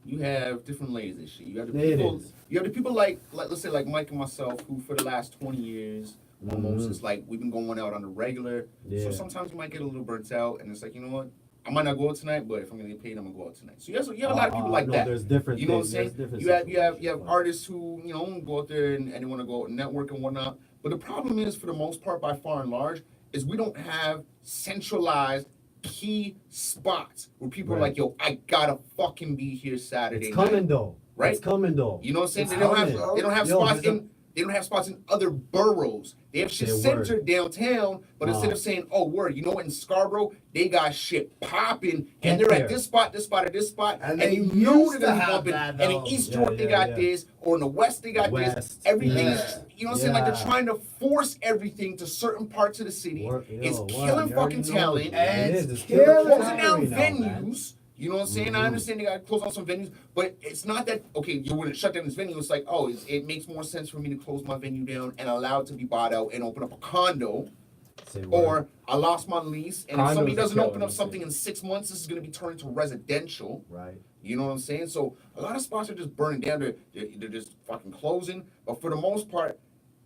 You have different layers of shit. You have the It people. is. You have the people like let's say like Mike and myself, who for the last 20 years almost, Mhm. it's like we've been going out on the regular. Yeah. So sometimes we might get a little burnt out, and it's like, you know what? I might not go out tonight, but if I'm gonna get paid, I'm gonna go out tonight. So you have a lot of people like no, that. There's different You know what I'm things. saying? There's different You have situations, but- artists who, you know, go out there and they want to go out and network and whatnot. But the problem is, for the most part, by far and large, is we don't have centralized key spots where people are Right. like, yo, I gotta fucking be here Saturday It's night. coming though. Right? It's coming though. You know what I'm saying? It's They don't have coming. they don't have Yo, spots there's a- in they don't have spots in other boroughs. They have shit Say word. centered downtown, but instead Wow. of saying, oh, word, you know what, in Scarborough, they got shit popping, Get and they're there. at this spot, or this spot, And and they you know used they're to gonna be have bumping, that, and in though. East Yeah, York they yeah, got yeah. this, or in the West they got this. West, Everything yeah. is, you know what I'm saying? Like they're Yeah. trying to force everything to certain parts of the city. It's Yo, killing you already fucking know talent. it. And It is. it's It's killing killing Closing talent down right now, man. venues. You know what I'm saying? I Mhm. understand they got to close down some venues, but it's not that, okay, you wouldn't shut down this venue. It's like, oh, it makes more sense for me to close my venue down and allow it to be bought out and open up a condo. Say word. Or I lost my lease, and if Condos somebody are doesn't killing open up this something thing. in 6 months, this is going to be turned into residential. Right. You know what I'm saying? So a lot of spots are just burning down. They're just fucking closing. But for the most part,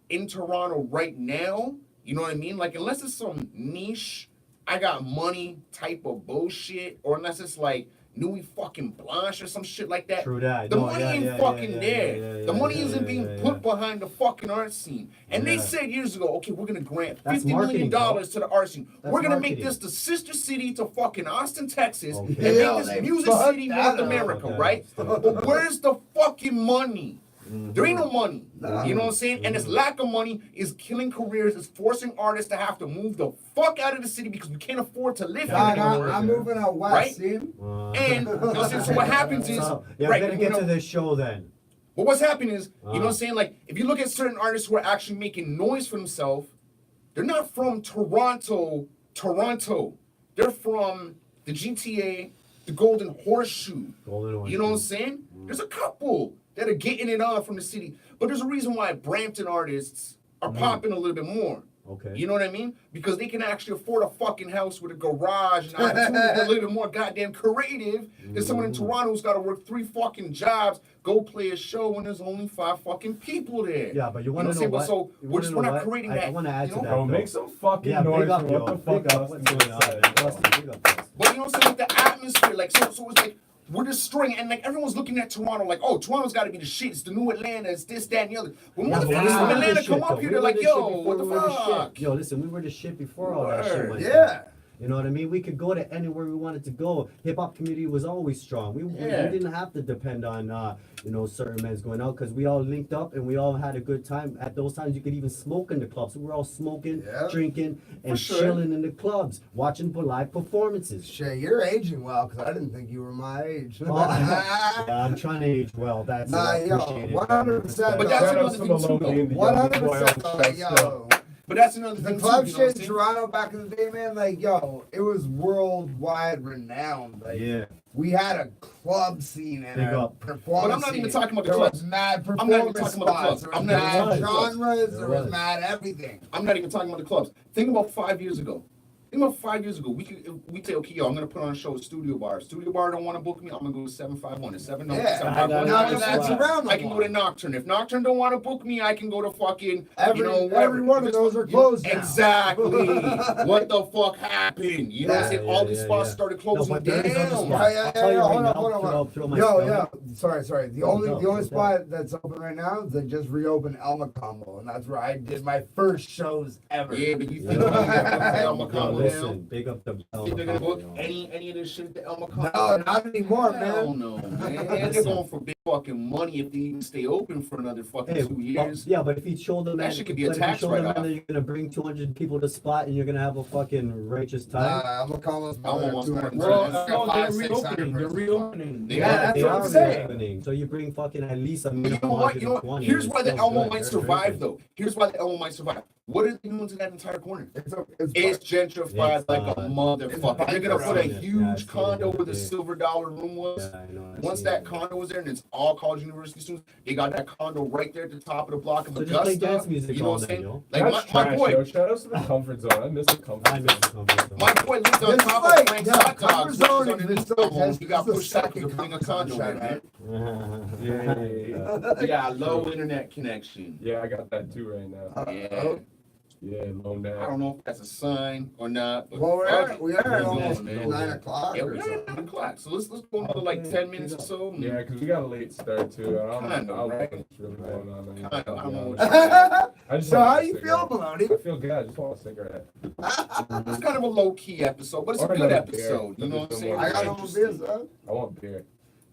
in Toronto right now, you know what I mean? Like, unless it's some niche, I got money type of bullshit, or unless it's like, Nuit fucking Blanche or some shit like that. True that. The No, money yeah, ain't yeah, fucking yeah, there. yeah, yeah, The money yeah, isn't yeah, being yeah, put yeah. behind the fucking art scene. And they Yeah. said years ago, okay, we're gonna grant That's $50 million marketing, to the art scene. That's We're gonna make marketing. this the sister city to fucking Austin, Texas, Okay. and make Yeah, this they music fucked city that North up. America, Okay. right? But where's the fucking money? There ain't no money. Nah. You know what I'm saying? And this lack of money is killing careers. It's forcing artists to have to move the fuck out of the city because we can't afford to live here Dog, anymore. I'm moving out west, Right? see? And you know what I'm saying? So what happens is, So, yeah, right? better you get know, to this show then. but what's happening is, you know what I'm saying? Like, if you look at certain artists who are actually making noise for themselves, they're not from Toronto. They're from the GTA, the Golden Horseshoe. You know what I'm saying? There's a couple that are getting it on from the city, but there's a reason why Brampton artists are popping a little bit more. Okay. You know what I mean? Because they can actually afford a fucking house with a garage and opportunity a little bit more goddamn creative than someone in Toronto who's got to work 3 fucking jobs, go play a show when there's only 5 fucking people there. Yeah, but you want know to what know I'm saying? what? So You we're wanna know not what? creating I that. want to add you to know? that. Yo, though. make some fucking Yeah, noise big up, for yo. what the Big fuck up. Austin What's going on, man? said. Austin, big up, Austin. But you know what I'm saying? Like the atmosphere, like so it's like we're destroying, and like everyone's looking at Toronto, like, oh, Toronto's got to be the shit. It's the new Atlanta. It's this, that, and the other. When Yeah, but we motherfuckers were from the Atlanta shit, come though. up here, We they're were like, the yo, shit what before the we were the shit. fuck? Yo, listen, we were the shit before all that shit went down. Yeah. You know what I mean? We could go to anywhere we wanted to go. Hip hop community was always strong. We Yeah. didn't have to depend on certain men's going out because we all linked up and we all had a good time. At those times, you could even smoke in the clubs. So we were all smoking, Yeah. drinking, and sure. chilling in the clubs, watching live performances. Shit, you're aging well, because I didn't think you were my age. Yeah, I'm trying to age well. That's Nah, yo, appreciated. 100%. But that's Shout out another to thing Malone too, though. being the youngest boy on 100%. the Like, show yo, still. But that's another the thing club too. You know shit what in I'm saying? Toronto back in the day, man, like, yo, it was worldwide renowned. Like, Yeah. we had a club scene and Big a up. performance But I'm not even scene. talking about the There clubs. was mad I'm not even performance talking about the spots. clubs. There was I'm not even mad talking about the clubs. genres. There There was was. mad everything. I'm not even talking about the clubs. Think about 5 years ago. Think about 5 years ago. We say, okay, yo, I'm gonna put on a show at Studio Bar. Studio Bar don't want to book me. I'm gonna go to 751. It's 7 Yeah, 751. now that's around the I can go to block. Nocturne. If Nocturne don't want to book me, I can go to fucking Every whatever. every one of those are closed now. Exactly. What the fuck happened? You know what I'm Yeah, saying? yeah, All these yeah, spots yeah. started No, closing but there is other down. spots. Yeah, I'll tell you right hold now, on, hold on. throw my Yo, spell. sorry. The No, only no, spot that's open right now is they just reopened Elma Combo, and that's where I did my first shows ever. Yeah, but you think Yeah. Elma Yo, Combo now? listen, big up the Think they're gonna book yo. any of this shit that Elma Combo? No, not anymore, Hell man. no, man. They're going for big fucking money if they even stay open for another fucking Hey, 2 years. yeah, but if you show them That shit could be a but if you tax show them write-off. that you're gonna bring 200 people to spot and you're gonna have a fucking righteous time. Elma Combo's Elma more wants than more 200. than Well, that. no, they're 500, 600 reopening. They're person. reopening. Yeah, Yeah, that's they what are I'm saying. reopening. So you bring fucking at least a You minimum know what? 120. Here's why the It's Elmo good. might They're survive, drinking. though. Here's why the Elmo might survive. What are they doing to that entire corner? It's It's gentrified It's, like a motherfucker. They're gonna put a I've seen it. Yeah, I've huge seen condo it. where the Yeah. silver dollar room was. Yeah, I know. I've Once seen that it. condo was there, and it's all college university students, they got that condo right there at the top of the block of So just play Augusta. dance music You know all what I'm night, saying? yo. Like That's my trash, boy, yo. Shout out to the comfort zone. I miss the comfort I miss zone. the comfort zone. my boy lived on This is top like, of Frank's yeah, hot comfort dogs. zone Which is is underneath so the home. intense. He got This is pushed the out to second bring a comfort condo zone there, shot, man. Yeah. Yeah, low internet connection. Yeah, I got that too right now. Yeah. Yeah, low I net. don't know if that's a sign or not. But Well, fuck we it. are at Keep almost going, man. 9 o'clock Yeah, or we're at something. 9 o'clock. So let's go another like 10 minutes or so. and- Yeah, because we got a late start too. I don't Kinda, know right? what's really going on. Kinda, I don't know what I just So want how a you cigarette. feel, Maloney? I feel good. I just want a cigarette. It's kind of a low key episode, but it's a Or good another episode. beer. You know what I'm saying? I got no more Interesting. beers, though. I want beer.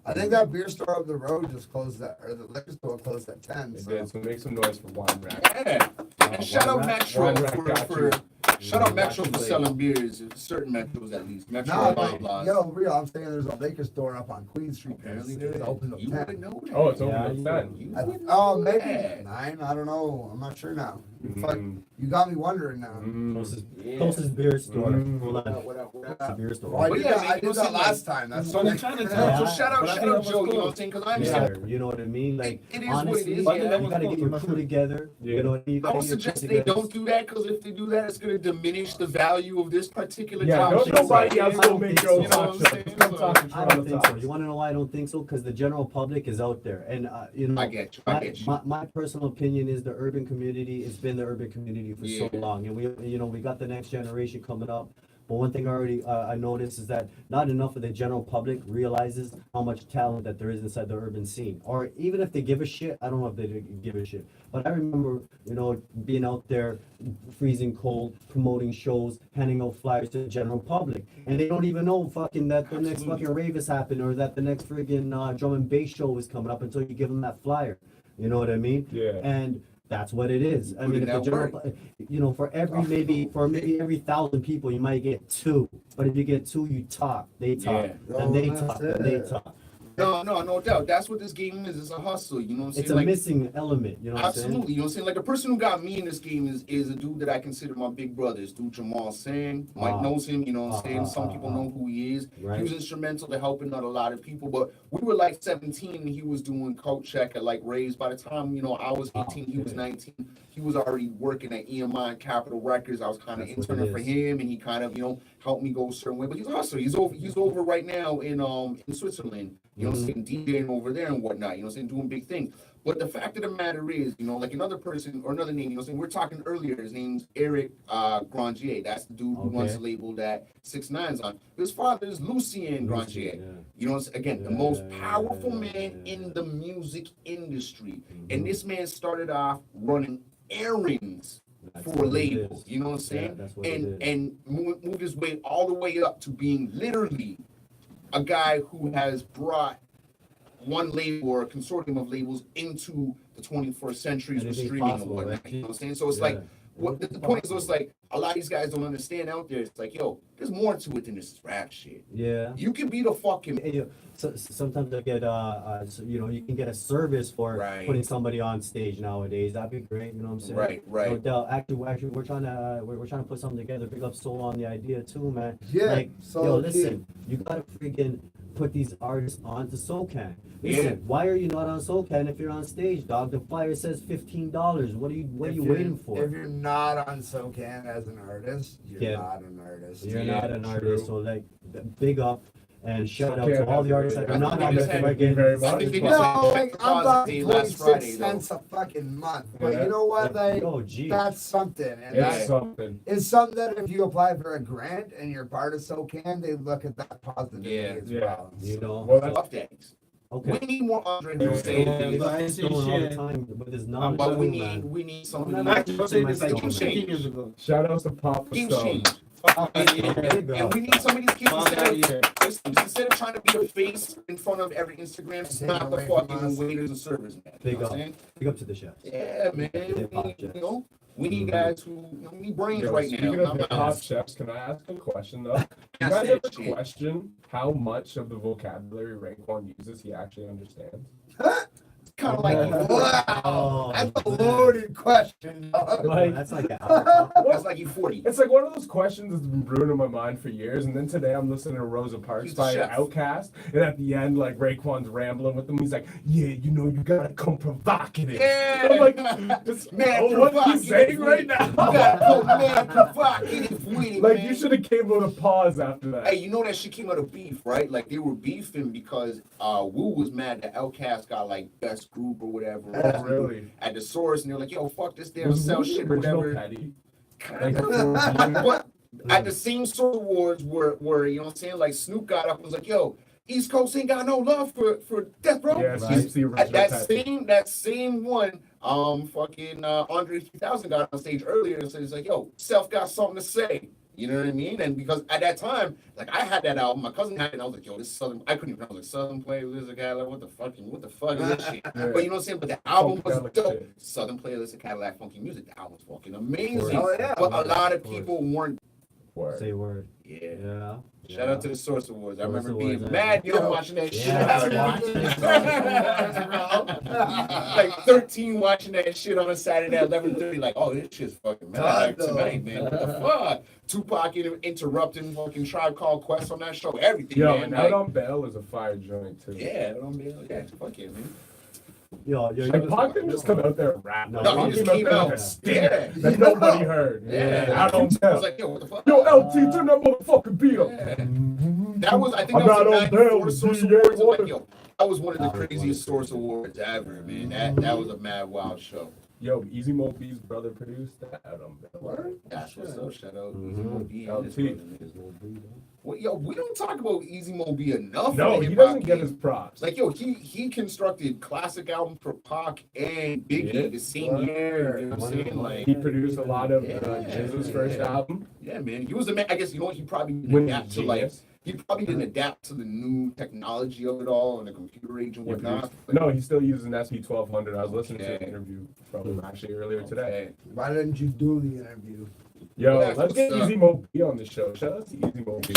I think that beer store up the road just closed at, or the liquor store closed at 10. It So. did. So make some noise for Wine Rack. Yeah. And shout out Wine Rack- Metro Wine Rack for got you. shout out Yeah, Metro for actually. selling beers, certain Metros at least. Metro No, blah but, blah. yo, real, I'm saying there's a liquor store up on Queen Street. Apparently It's there is. open till You 10. would know that. Oh, it's open Yeah, at you 10. You I- would oh, know maybe that. 9. I don't know. I'm not sure now. Fuck, Mm. you got me wondering now. Closest, Yeah. closest beer store. Mm. Hold on. What up? Closest beer store. Well, I But did yeah, that, man, I you did know, that something last time. That's So what I'm trying to tell Yeah. So shout out, But I shout think out that Joe, was you know what I'm close. saying? Because I'm Yeah, saying you know what I mean? Like, It is what it honestly, is, yeah. you gotta get your crew together. Yeah. You know, you I gotta would get your suggest crew they together. don't do that because if they do that, it's going to diminish the value of this particular Yeah, topic. don't nobody else I go don't make think your own so. You know talk what show. I'm saying? Just come talk to I Toronto don't think so. Talks. You want to know why I don't think so? Because the general public is out there, and you know, I get you. I get you. my personal opinion is the urban community. It's been the urban community for so Yeah. long, and we got the next generation coming up. But one thing I noticed is that not enough of the general public realizes how much talent that there is inside the urban scene. Or even if they give a shit, I don't know if they give a shit. But I remember, being out there, freezing cold, promoting shows, handing out flyers to the general public, and they don't even know fucking that the next fucking rave is happening or that the next friggin' drum and bass show is coming up until you give them that flyer. You know what I mean? Yeah. And that's what it is. I mean, if the general, for maybe every 1,000 people, you might get 2. But if you get 2, you talk. They talk. Yeah. And they talk. And they talk. No doubt. That's what this game is. It's a hustle. You know what I'm saying? It's a missing element. You know what I'm saying? Absolutely. You know what I'm saying? Like the person who got me in this game is a dude that I consider my big brother. This dude Jamal Singh. Mike knows him. You know what I'm saying? Some people know who he is. Right. He was instrumental to helping out a lot of people. But we were like 17 and he was doing coat check at like Rays. By the time I was 18, he was 19. He was already working at EMI and Capitol Records. I was kind of interning for him, and he kind of helped me go a certain way. But he's a hustler. He's over right now in Switzerland. You know what I'm saying? DJing over there and whatnot. You know what I'm saying? Doing big things. But the fact of the matter is, like another person or another name, you know what I'm saying? We were talking earlier. His name's Eric Grandier. That's the dude who runs the label that 6ix9ine's on. His father is Lucien Grandier. Yeah. You know, again, the most powerful man in the music industry. And this man started off running errands for labels. You know what I'm saying? And moved his way all the way up to being literally a guy who has brought one label or a consortium of labels into the 21st century with streaming and whatnot. Right? You know what I'm saying? So it's like, the point is, it's like a lot of these guys don't understand out there. It's like, there's more to it than this rap shit. Yeah. You can be the fucking. So sometimes I get you can get a service for putting somebody on stage nowadays. That'd be great. You know what I'm saying? Right. No, actually, we're trying to put something together. Big up Soul on the idea too, man. Yeah. Like, listen, you gotta freaking put these artists onto SoCan. Listen, why are you not on SoCan if you're on stage, dog? The flyer says $15. What are you waiting for? If you're not on SoCan as an artist, you're not an artist. You're not an artist. So like, big up. And shout out to all the artists that are not on this again. I'm not paying 6 cents a fucking month. But you know what? Like, that's something. And it's something. It's something that if you apply for a grant and you're part of SoCan, they look at that positively as well. You know? Well, that's updates. Okay. We need more Andre Hussein. But we need something. Shout out to Papa Stone. And we need some of these kids instead of trying to be a face in front of every Instagram, it's not the fucking waiters and servers, man. Big up to the chefs. Yeah, man. We need guys who need brains right now. Speaking of hip-hop chefs, can I ask a question though? You guys ever question how much of the vocabulary Raekwon uses he actually understands? Kind of like, wow, that's a loaded question. That's like that's like you 40. It's like one of those questions that's been brewing in my mind for years. And then today I'm listening to Rosa Parks by Outkast, and at the end, like Raekwon's rambling with them. He's like, "Yeah, you gotta come provocative." Yeah, I'm like, man, what are you saying right now? You gotta come man provocative with it, like man. you should have came with a pause after that. Hey, you know that shit came out of beef, right? Like they were beefing because Wu was mad that Outkast got like best group or whatever. Oh, really? At the source, and they're like, "Yo, fuck this damn sell shit or whatever." Petty? But at the same Source Awards where you know what I'm saying, like Snoop got up and was like, "Yo, East Coast ain't got no love for Death Row." Yeah, that same one. Fucking Andre 3000 got on stage earlier and said, "He's like, yo, Self got something to say." You know what I mean? And because at that time, like I had that album, my cousin had it, and I was like, yo, this Southern, I couldn't even, I was like, Southern Playlist of Cadillac, what the fuck is this shit? Yeah. But you know what I'm saying? But the album was dope. Shit. Southern Playlist of Cadillac Funky Music, the album was fucking amazing. Oh, yeah. But a lot of people weren't. Say word. Yeah. Shout out to the Source Awards. I remember Source being Awards, mad young watching that shit. Yeah. Like 13 watching that shit on a Saturday at 11:30. Like, oh, this shit's fucking mad tonight, man. What the fuck? Tupac interrupting fucking Tribe Called Quest on that show. Everything, Yo, man. and Out on Bail is a fire joint too. Yeah, Out on Bail. Yeah, fuck it, man. Like Pac didn't just come out there and rap. No, he just came out. Yeah. That nobody heard. Yeah. Out on I Bail. was like, yo, what the fuck? Yo, LT, turn that motherfucking beat up. That was, I think I'm that was not the on bail, 94 Source DJ Awards. Water. Like, yo, that was one of the craziest Source Awards ever, man. That was a mad wild show. Yo, Easy Mo B's brother produced that. Word? That's what's up. Shout out Mhm. Easy Mo B and his LT. brother, man. Well, yo, we don't talk about Easy Mo B enough. No, in the he hip-hop doesn't get game. his props. Like, yo, he constructed classic albums for Pac and Biggie Yeah. the same year. You know what I'm saying? Like, He produced a lot of Yeah, Jizz's first yeah. album. yeah, man. He was the man. I guess you know what? He probably didn't When adapt to like. He probably didn't adapt to the new technology of it all and the computer age and whatnot. But No, he still uses an SP1200. I was listening to an Okay. interview from him actually earlier today. okay. Why didn't you do the interview? Yo, That's let's get what's up. Easy Mo B on the show. Shout out to Easy Mo B.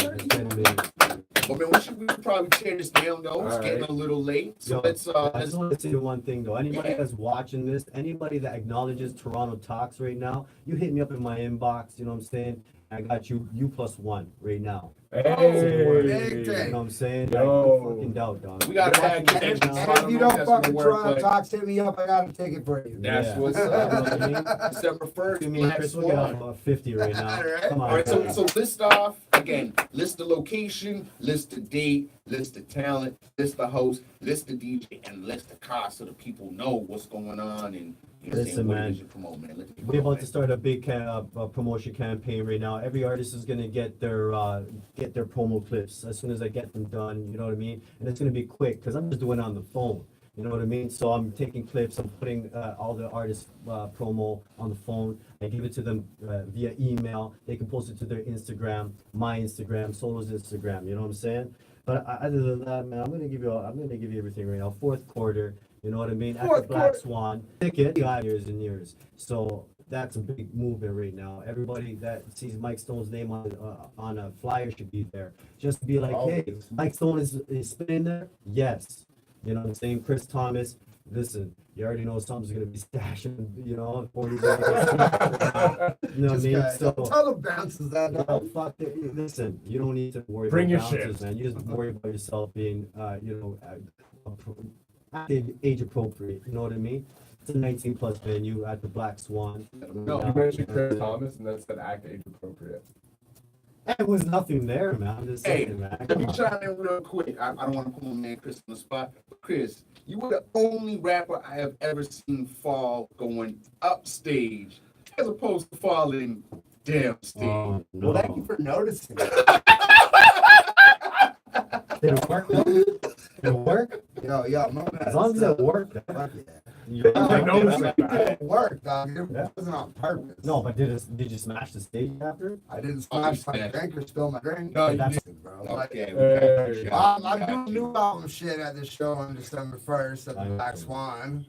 Well, man, we should probably tear this down though. It's All getting right. a little late. So Yo, let's I just want to say one thing though. Anybody Yeah. that's watching this, anybody that acknowledges Toronto Talks right now, you hit me up in my inbox. You know what I'm saying? I got you +1 right now. big Hey. thing. You know what I'm saying? Yo. Like, no fucking doubt, dog. We gotta You're have- watching and- this right And now. if you That's don't gonna fucking work, Toronto but- Talks, hit me up. I got a ticket for you. That's Yeah. what's You know up. what I mean? December 1st, Give me a Black Chris, we'll get Swan. off 50 right now. Alright. Come on. All right, man. so list off again. List the location, list the date, list the talent, list the host, list the DJ, and list the cost so the people know what's going on and you know Listen, what man. it is you promote, man. Let the people We're know, about to man. start a big promotion campaign right now. Every artist is gonna get their promo clips as soon as I get them done. You know what I mean? And it's gonna be quick because I'm just doing it on the phone. You know what I mean? So I'm taking clips. I'm putting all the artists' promo on the phone. I give it to them via email. They can post it to their Instagram, my Instagram, Solo's Instagram. You know what I'm saying? But other than that, man, I'm gonna give you everything right now. Fourth quarter. You know what I mean? After Fourth Black quarter. Swan, ticket, years and years. So that's a big movement right now. Everybody that sees Mike Stone's name on a flyer should be there. Just be like, hey, Always. Mike Stone is spinning there? Yes. You know what I'm saying? Chris Thomas, listen, you already know something's gonna be stashing, you know, 40 days. You know what I Just mean? gotta- So tell the bounces that. no, fuck it. Listen, you don't need to worry Bring about your bounces, shit. man. You just worry about yourself being, age appropriate. You know what I mean? It's a 19+ venue at the Black Swan. No, You mentioned Chris Thomas, and that's that act age appropriate. There was nothing there, man. I'm just Hey, saying, man. let Come me on. chime in real quick. I don't want to put my man Chris on the spot. But Chris, you were the only rapper I have ever seen fall going upstage as opposed to falling downstage. Oh, no. Well, thank you for noticing. Did it work? though? Did it work? Yo, my man. As long as it worked. Fuck yeah. you- I noticed It that. didn't work, dog. It Yeah. wasn't on purpose. No, but did you smash the stage after? I didn't Oh, smash you my smashed. drink or spill my drink. No, you That's- didn't, bro. Like, Okay, Hey. I'm got doing you. new album shit at the show on December 1st at the I Black know. Swan.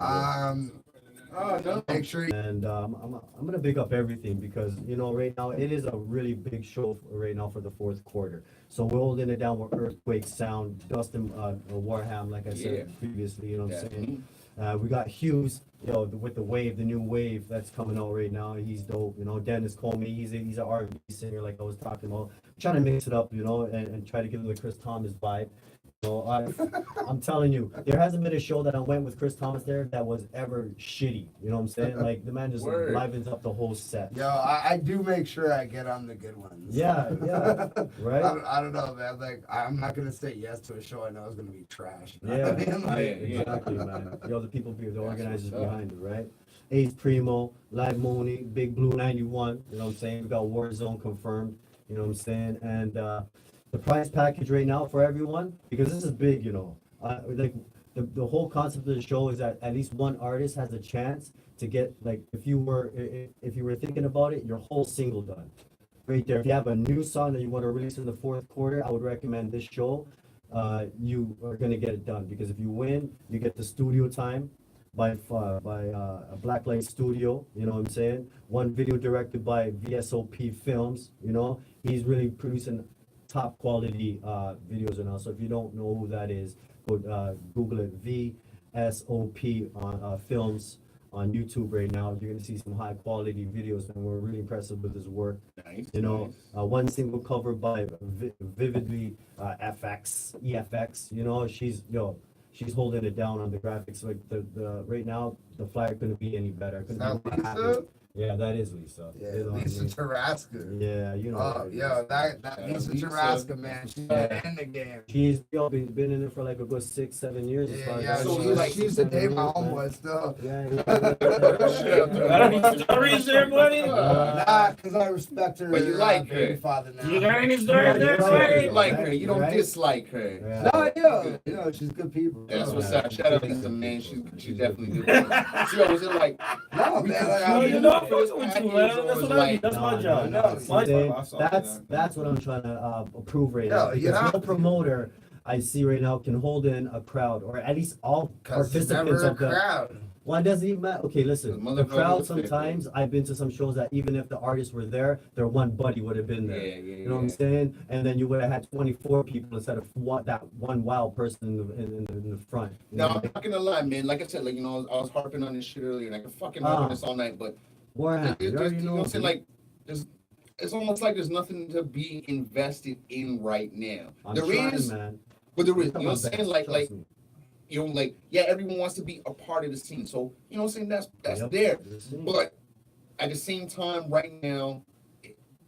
Oh, no. Make sure you And I'm gonna big up everything because you know right now it is a really big show right now for the fourth quarter. So we're holding it down with Earthquake Sound, Dustin Warham, like I said Yeah. previously. You know what I'm saying? Definitely. We got Hughes, with the wave, the new wave that's coming out right now. He's dope. You know, Dennis Comey, he's an R&B singer, like I was talking about. Trying to mix it up, you know, and try to give him the Chris Thomas vibe. So I'm telling you, there hasn't been a show that I went with Chris Thomas there that was ever shitty. You know what I'm saying? Like the man just Word. livens up the whole set. Yo, I do make sure I get on the good ones. Yeah, right. I don't know, man. Like, I'm not gonna say yes to a show I know is gonna be trash. You know what I Yeah, mean? Like, Yeah. exactly, man. The other people, the organizers what's up. behind it, right? Ace Primo, Live Mooney, Big Blue 91. You know what I'm saying? We got Warzone confirmed. You know what I'm saying? And the prize package right now for everyone, because this is big, you know. Like the whole concept of the show is that at least one artist has a chance to get, like, if you were thinking about it, your whole single done right there. If you have a new song that you want to release in the fourth quarter, I would recommend this show. You are gonna get it done because if you win, you get the studio time by a Blacklight Studio. You know what I'm saying? One video directed by VSOP Films. You know, he's really producing top quality videos right now. So if you don't know who that is, go Google it. VSOP on Films on YouTube right now. You're gonna see some high quality videos, and we're really impressed with his work. Nice. You know, nice. one single cover by Vividly EFX. You know, she's holding it down on the graphics. Like the right now, the flyer couldn't be any better. Couldn't Is be that more happy. Lisa? Yeah, that is Lisa. Yeah, You know what I Lisa mean? Tarasca. Yeah, you know. Oh, what yeah, that Lisa. Lisa Tarasca, man, she's in the game. She's been in it for like a good 6-7 years. As far Yeah, as I So know. like- she's the day my 7 years, homeboy still. man. Got any stories there, buddy? Nah, because I respect her. But you like her. baby father now. You got any stories there, Yeah, buddy? You like her. You don't Right? dislike her. Yeah. Nah, yeah, you know, she's good people. That's what's Yeah. up. Shout out Lisa, man. She's definitely good. So, yo, was it like? No, man, like, No, I you mean, know I'm fucking with you, man. That's what I mean. That's my job. no, That's my See, job. that's what I'm trying to prove right now. Yeah, you Because have no to. promoter I see right now can hold in a crowd, or at least all 'cause it's participants never a of the. crowd. Well, it doesn't even matter. Okay, listen. The The crowd motherfucker was there. sometimes I've been to some shows that even if the artists were there, their one buddy would have been there. You know what I'm saying? And then you would have had 24 people instead of that one wild person in the front. You No, know? I'm not gonna lie, man. Like I said, like I was harping on this shit earlier, and I could fucking harp on this all night, but Warren, you you know already what know. I'm saying? Like, it's almost like there's nothing to be invested in right now. I'm There trying, is, man. but there is. You Come know on, what I'm saying? Bex, Like, trust me. you know, like, yeah, everyone wants to be a part of the scene. So, you know what I'm saying? That's Yep. there. The scene. But at the same time, right now,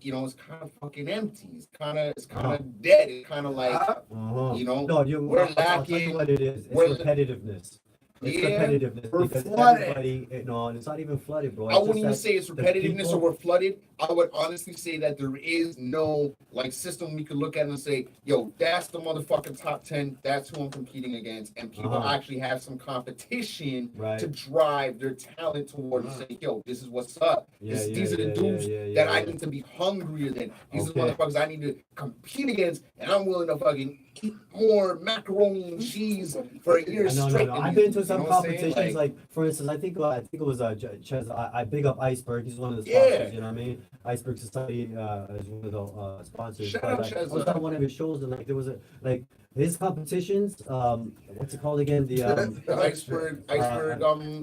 you know, it's kind of fucking empty. It's kind of dead. It's kind of like, Uh-huh. you know, No, we're I'll tell you lacking- what it is. It's we're- repetitiveness. It's Yeah, repetitiveness we're because flooded. everybody, you know, and it's not even flooded, bro. I It's wouldn't just even that say it's the repetitiveness people- or we're flooded. I would honestly say that there is no like system we could look at and say, yo, that's the motherfucking top 10. That's who I'm competing against. And people Uh-huh. actually have some competition Right. to drive their talent towards and say, yo, this is what's up. Yeah, These are the yeah, dudes yeah, that yeah, I yeah. need to be hungrier than. These Okay. are the motherfuckers I need to compete against. And I'm willing to fucking eat more macaroni and cheese for a year No, straight. no. than I've these been to dudes, some you know what I'm saying? competitions, like for instance, I think it was Ches. I big up Iceberg. He's one of the Yeah. sponsors. You know what I mean? Iceberg Society is one of the sponsors. Shout But, out like, I Ches. was at one of his shows and like there was his competitions. What's it called again? The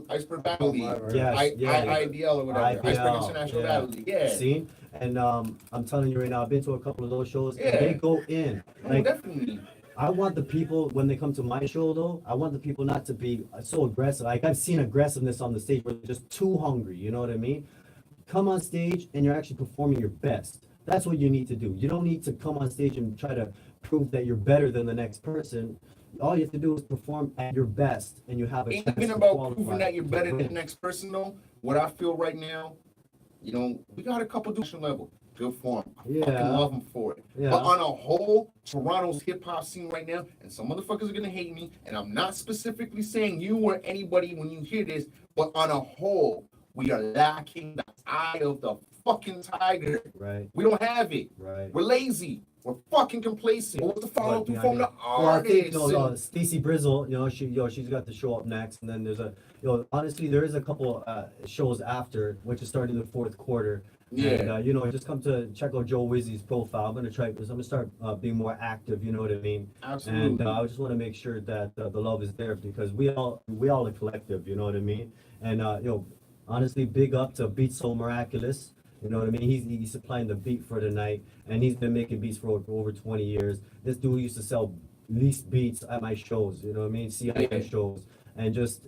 Iceberg Battle League. Yes, yeah. IDL or whatever. Iceberg IDL, International yeah. Battle League. Yeah. Scene. And I'm telling you right now, I've been to a couple of those shows. Yeah. And they go in. Oh, Like definitely. I want the people when they come to my show though. I want the people not to be so aggressive. Like I've seen aggressiveness on the stage where they're just too hungry. You know what I mean? Come on stage and you're actually performing your best. That's what you need to do. You don't need to come on stage and try to prove that you're better than the next person. All you have to do is perform at your best, and you have a Ain't chance been to about qualify proving that you're to better than win. the next person though. What I feel right now, you know, we got a couple dudes level. Good form. I fucking Yeah. love them for it. Yeah. But on a whole, Toronto's hip hop scene right now, and some motherfuckers are gonna hate me, and I'm not specifically saying you or anybody when you hear this, but on a whole, we are lacking the eye of the fucking tiger. Right, We don't have it. right. We're lazy. We're fucking complacent. What's the follow through But, from the well, I think artists? Stacey Brizzle, she's got the show up next, and then there's honestly there is a couple shows after, which is starting in the fourth quarter. Yeah. And just come to check out Joe Wizzy's profile. I'm gonna start being more active. You know what I mean? Absolutely. And I just want to make sure that the love is there because we all a collective. You know what I mean? And honestly, big up to Beat So Miraculous. You know what I mean? He's supplying the beat for the night, and he's been making beats for over 20 years. This dude used to sell least beats at my shows. You know what I mean? CIM shows, and just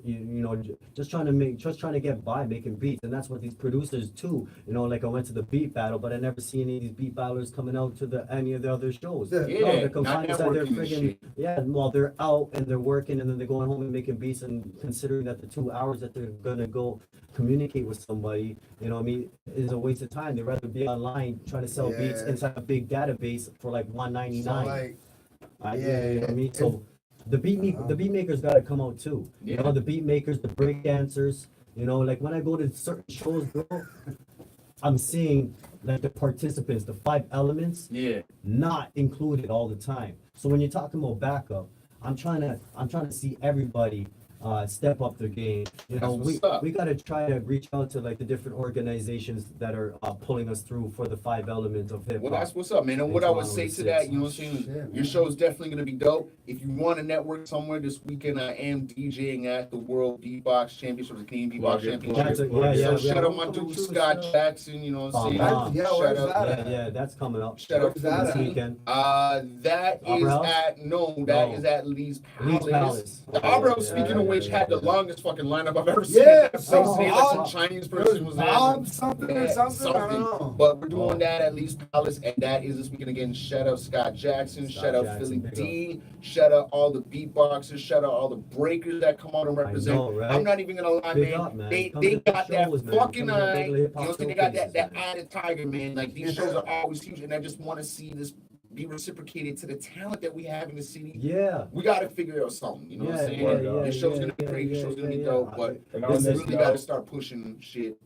just trying to get by making beats, and that's what these producers too. Like I went to the beat battle, but I never see any of these beat battlers coming out to any of the other shows. Yeah. No, Yeah, they're not confined inside their networking and friggin' shit. yeah. Well, they're out and they're working, and then they're going home and making beats, and considering that the 2 hours that they're gonna go communicate with somebody, is a waste of time. They'd rather be online trying to sell beats Yeah. inside a big database for like So $1.99. like, You know what I mean? So the beat makers gotta come out too. Yeah. The beat makers, the break dancers. Like when I go to certain shows, bro, I'm seeing like the participants, the 5 elements, Yeah. not included all the time. So when you're talking about backup, I'm trying to see everybody step up their game. That's what's up. We gotta try to reach out to like the different organizations that are pulling us through for the 5 elements of hip Well, hop. that's what's up, man. And what I would say to that, you know what I'm saying? Shit, Your man. show is definitely going to be dope. If you want to network somewhere this weekend, I am DJing at the World Beatbox Championship, the Canadian Beatbox Championship. That's So yeah, shout out my dude Scott Jackson, you know what I'm saying? Yeah, Shout where's out. that? Yeah, that's coming up. Shout out Where's that this at? weekend. That is Opera House? at No. Lee's Palace. Lee's Palace. The Okay, Opera House, yeah, speaking yeah, of which had the longest fucking lineup I've ever seen. Yeah, Some oh, say like some Chinese person was there. Something or something. I don't know. But we're doing that at Lee's Palace, and that is this weekend again. Shout out Scott Jackson, shout out Philly Big D, shout out all the beatboxers, shout out all the breakers that come out and represent. know, right? I'm not even gonna lie, Big man. up, man. They Come to the got that shows, man. fucking Come to the eye. regular You hip-hop know, they got that showcases, eye of tiger, man. Like these shows are always huge, and I just want to see this be reciprocated to the talent that we have in the city. Yeah. We got to figure out something. You know what I'm saying? This show's gonna be great. This show's gonna be dope, but And we on this really got to note, start pushing shit.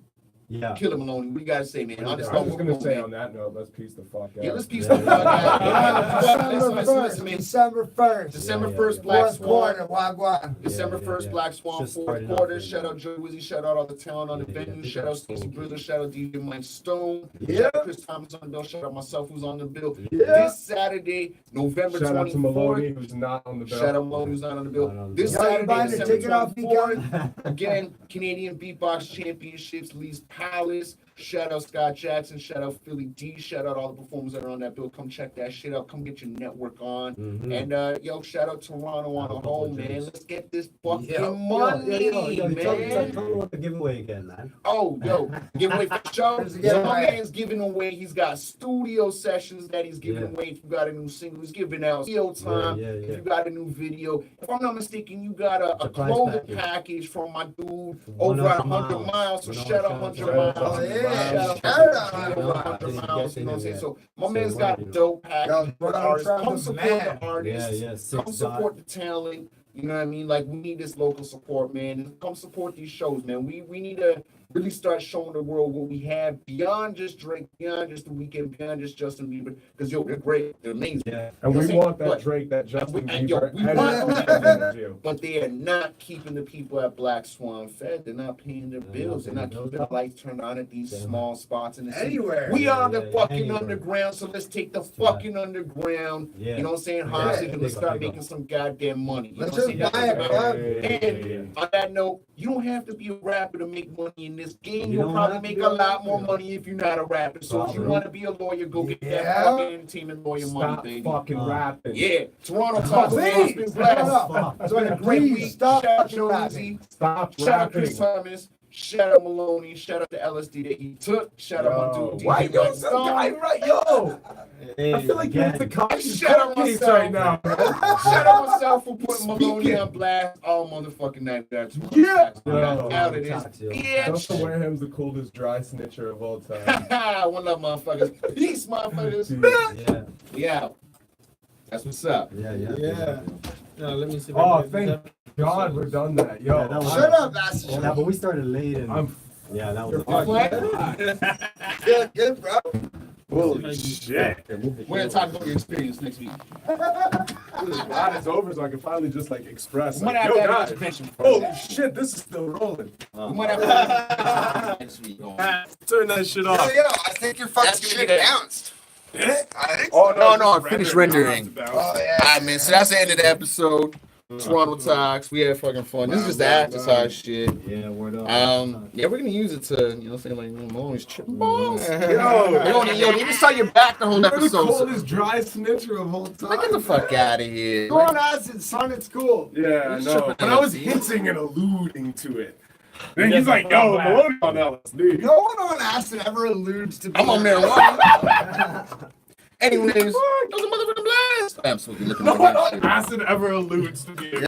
Yeah. Killer Maloney, we gotta say, man. On this I was just note, gonna say on that note, let's peace the fuck out. yeah, let's piece Yeah. the fuck out. December 1st. December 1st. December Yeah, 1st, yeah. Black Fourth Swan. quarter. Wagwan. December Yeah, 1st, yeah. Black Swan, Just fourth starting quarter. off, Shout yeah. out Joe Wizzy, shout out all the talent on the Yeah, venue. yeah, Shout out Stacey yeah. Brizzle, shout out DJ Mike Stone. Yeah. Shout out Chris Thomas on the bill, shout out myself who's on the bill. Yeah. This Saturday, November Shout out to 24th. Maloney, who's not on the bill. Shout out Maloney who's not on the bill. Not on the This bill. Y'all Saturday, buying the December ticket off 24th. Again, Canadian Beatbox Championships, Lee's Palace. Shout out Scott Jackson. Shout out Philly D. Shout out all the performers that are on that bill. Come check that shit out. Come get your network on. Mhm. And yo, shout out Toronto on the whole, man. Let's get this fucking Yo, money, Tell man. me about the giveaway again, man. Oh, yo, giveaway for sure. There's a So giveaway. my man's giving away. He's got studio sessions that he's giving Yeah. away. If you got a new single, he's giving out video time. Yeah, yeah, If yeah. you got a new video, if I'm not mistaken, you got a The prize clothing package. package from my dude 100 over at 100 miles. miles. So You know, shout out shout 100 out. miles. Oh, yeah. Shout out Shout out. over 100 miles. You know what I'm saying? So my So man's what, got you know? dope Yo, package for Toronto artists. Come Travel's support man. the artists. Yeah, Come six support the talent. You know what I mean? Like we need this local support, man. Come support these shows, man. We need to really start showing the world what we have beyond just Drake, beyond just The Weeknd, beyond just Justin Bieber. Because yo, they're great, they're amazing. Yeah. And we Yes, want that but- Drake, that Justin and yo, Bieber, we and want- that you. But they are not keeping the people at Black Swan fed. They're not paying their bills. They're not keeping the lights turned on at these small spots in the city. Anywhere. We are the Yeah, fucking anywhere. underground, so let's take the Yeah. fucking underground. Yeah. You know what I'm saying? Yeah. Hostage, and let's Big up, start big up. making some goddamn money. You Let's know what I'm just saying? buy That's it, what bro. and on that note, you don't have to be a rapper to make money in this game. You You'll don't probably have to make be a a lot rapper. more money if you're not a rapper. So if you Probably. want to be a lawyer, go get that Yeah. fucking entertainment lawyer money, Stop baby. fucking rapping. Yeah, Toronto Talks. Please, It's been blessed. stop. It's been a great Please, week. stop Shout out fucking Joe rapping. Easy. Stop Shout out Chris rapping. Thomas. Shout out Maloney. Shout out the LSD that he took. Shout out my Yo, dude why DJ yo, Mike some guy, Stone. right, yo? Hey, I feel like you're again. into Cosby's Shout out court case myself. right now, bro. Shout out myself for putting Maloney Speaking. on blast all motherfucking night. That's Yeah. out of this. Talks, yo. Justin Bitch. Wareham's the coldest dry snitcher of all time. One love, motherfuckers. Peace, motherfuckers. Yeah, Yeah. That's what's up. yeah. Yeah. Let me see. if I Oh, can- thank God we're done that. Yo, Yeah, that was- Shut up, Master. Yeah, but we started late and I'm yeah, that was You're a Good, good, bro. holy shit. We're gonna talk about your experience next week. This ride is over, so I can finally just like express. We might Like, have yo, to have guys, an intervention. holy shit, this is still rolling. We might have to have an intervention next week. Turn that shit off. I think your fucking That's gonna shit be the- bounced. I think Oh No, just finish rendering. rendering. Oh, yeah. Alright, man. So that's the end of the episode. Toronto Talks. We had fucking fun. This is just the after shit. yeah, word up. Yeah, we're gonna use it to, you know, saying like, Maloney's tripping balls. Yo, Yo, you just saw your back the whole you're the episode. So, coldest dry snitcher of all time. get the fuck out of here. Go on acid, son. It's cool. Yeah, I He's know. tripping But I was LSD. hinting and alluding to it. Then he's like, yo, Maloney on LSD. No one on acid ever alludes to. I'm on marijuana. Anyways, that was a motherfucking blast. I'm supposed to be looking No at one that on shit. acid ever alludes to me.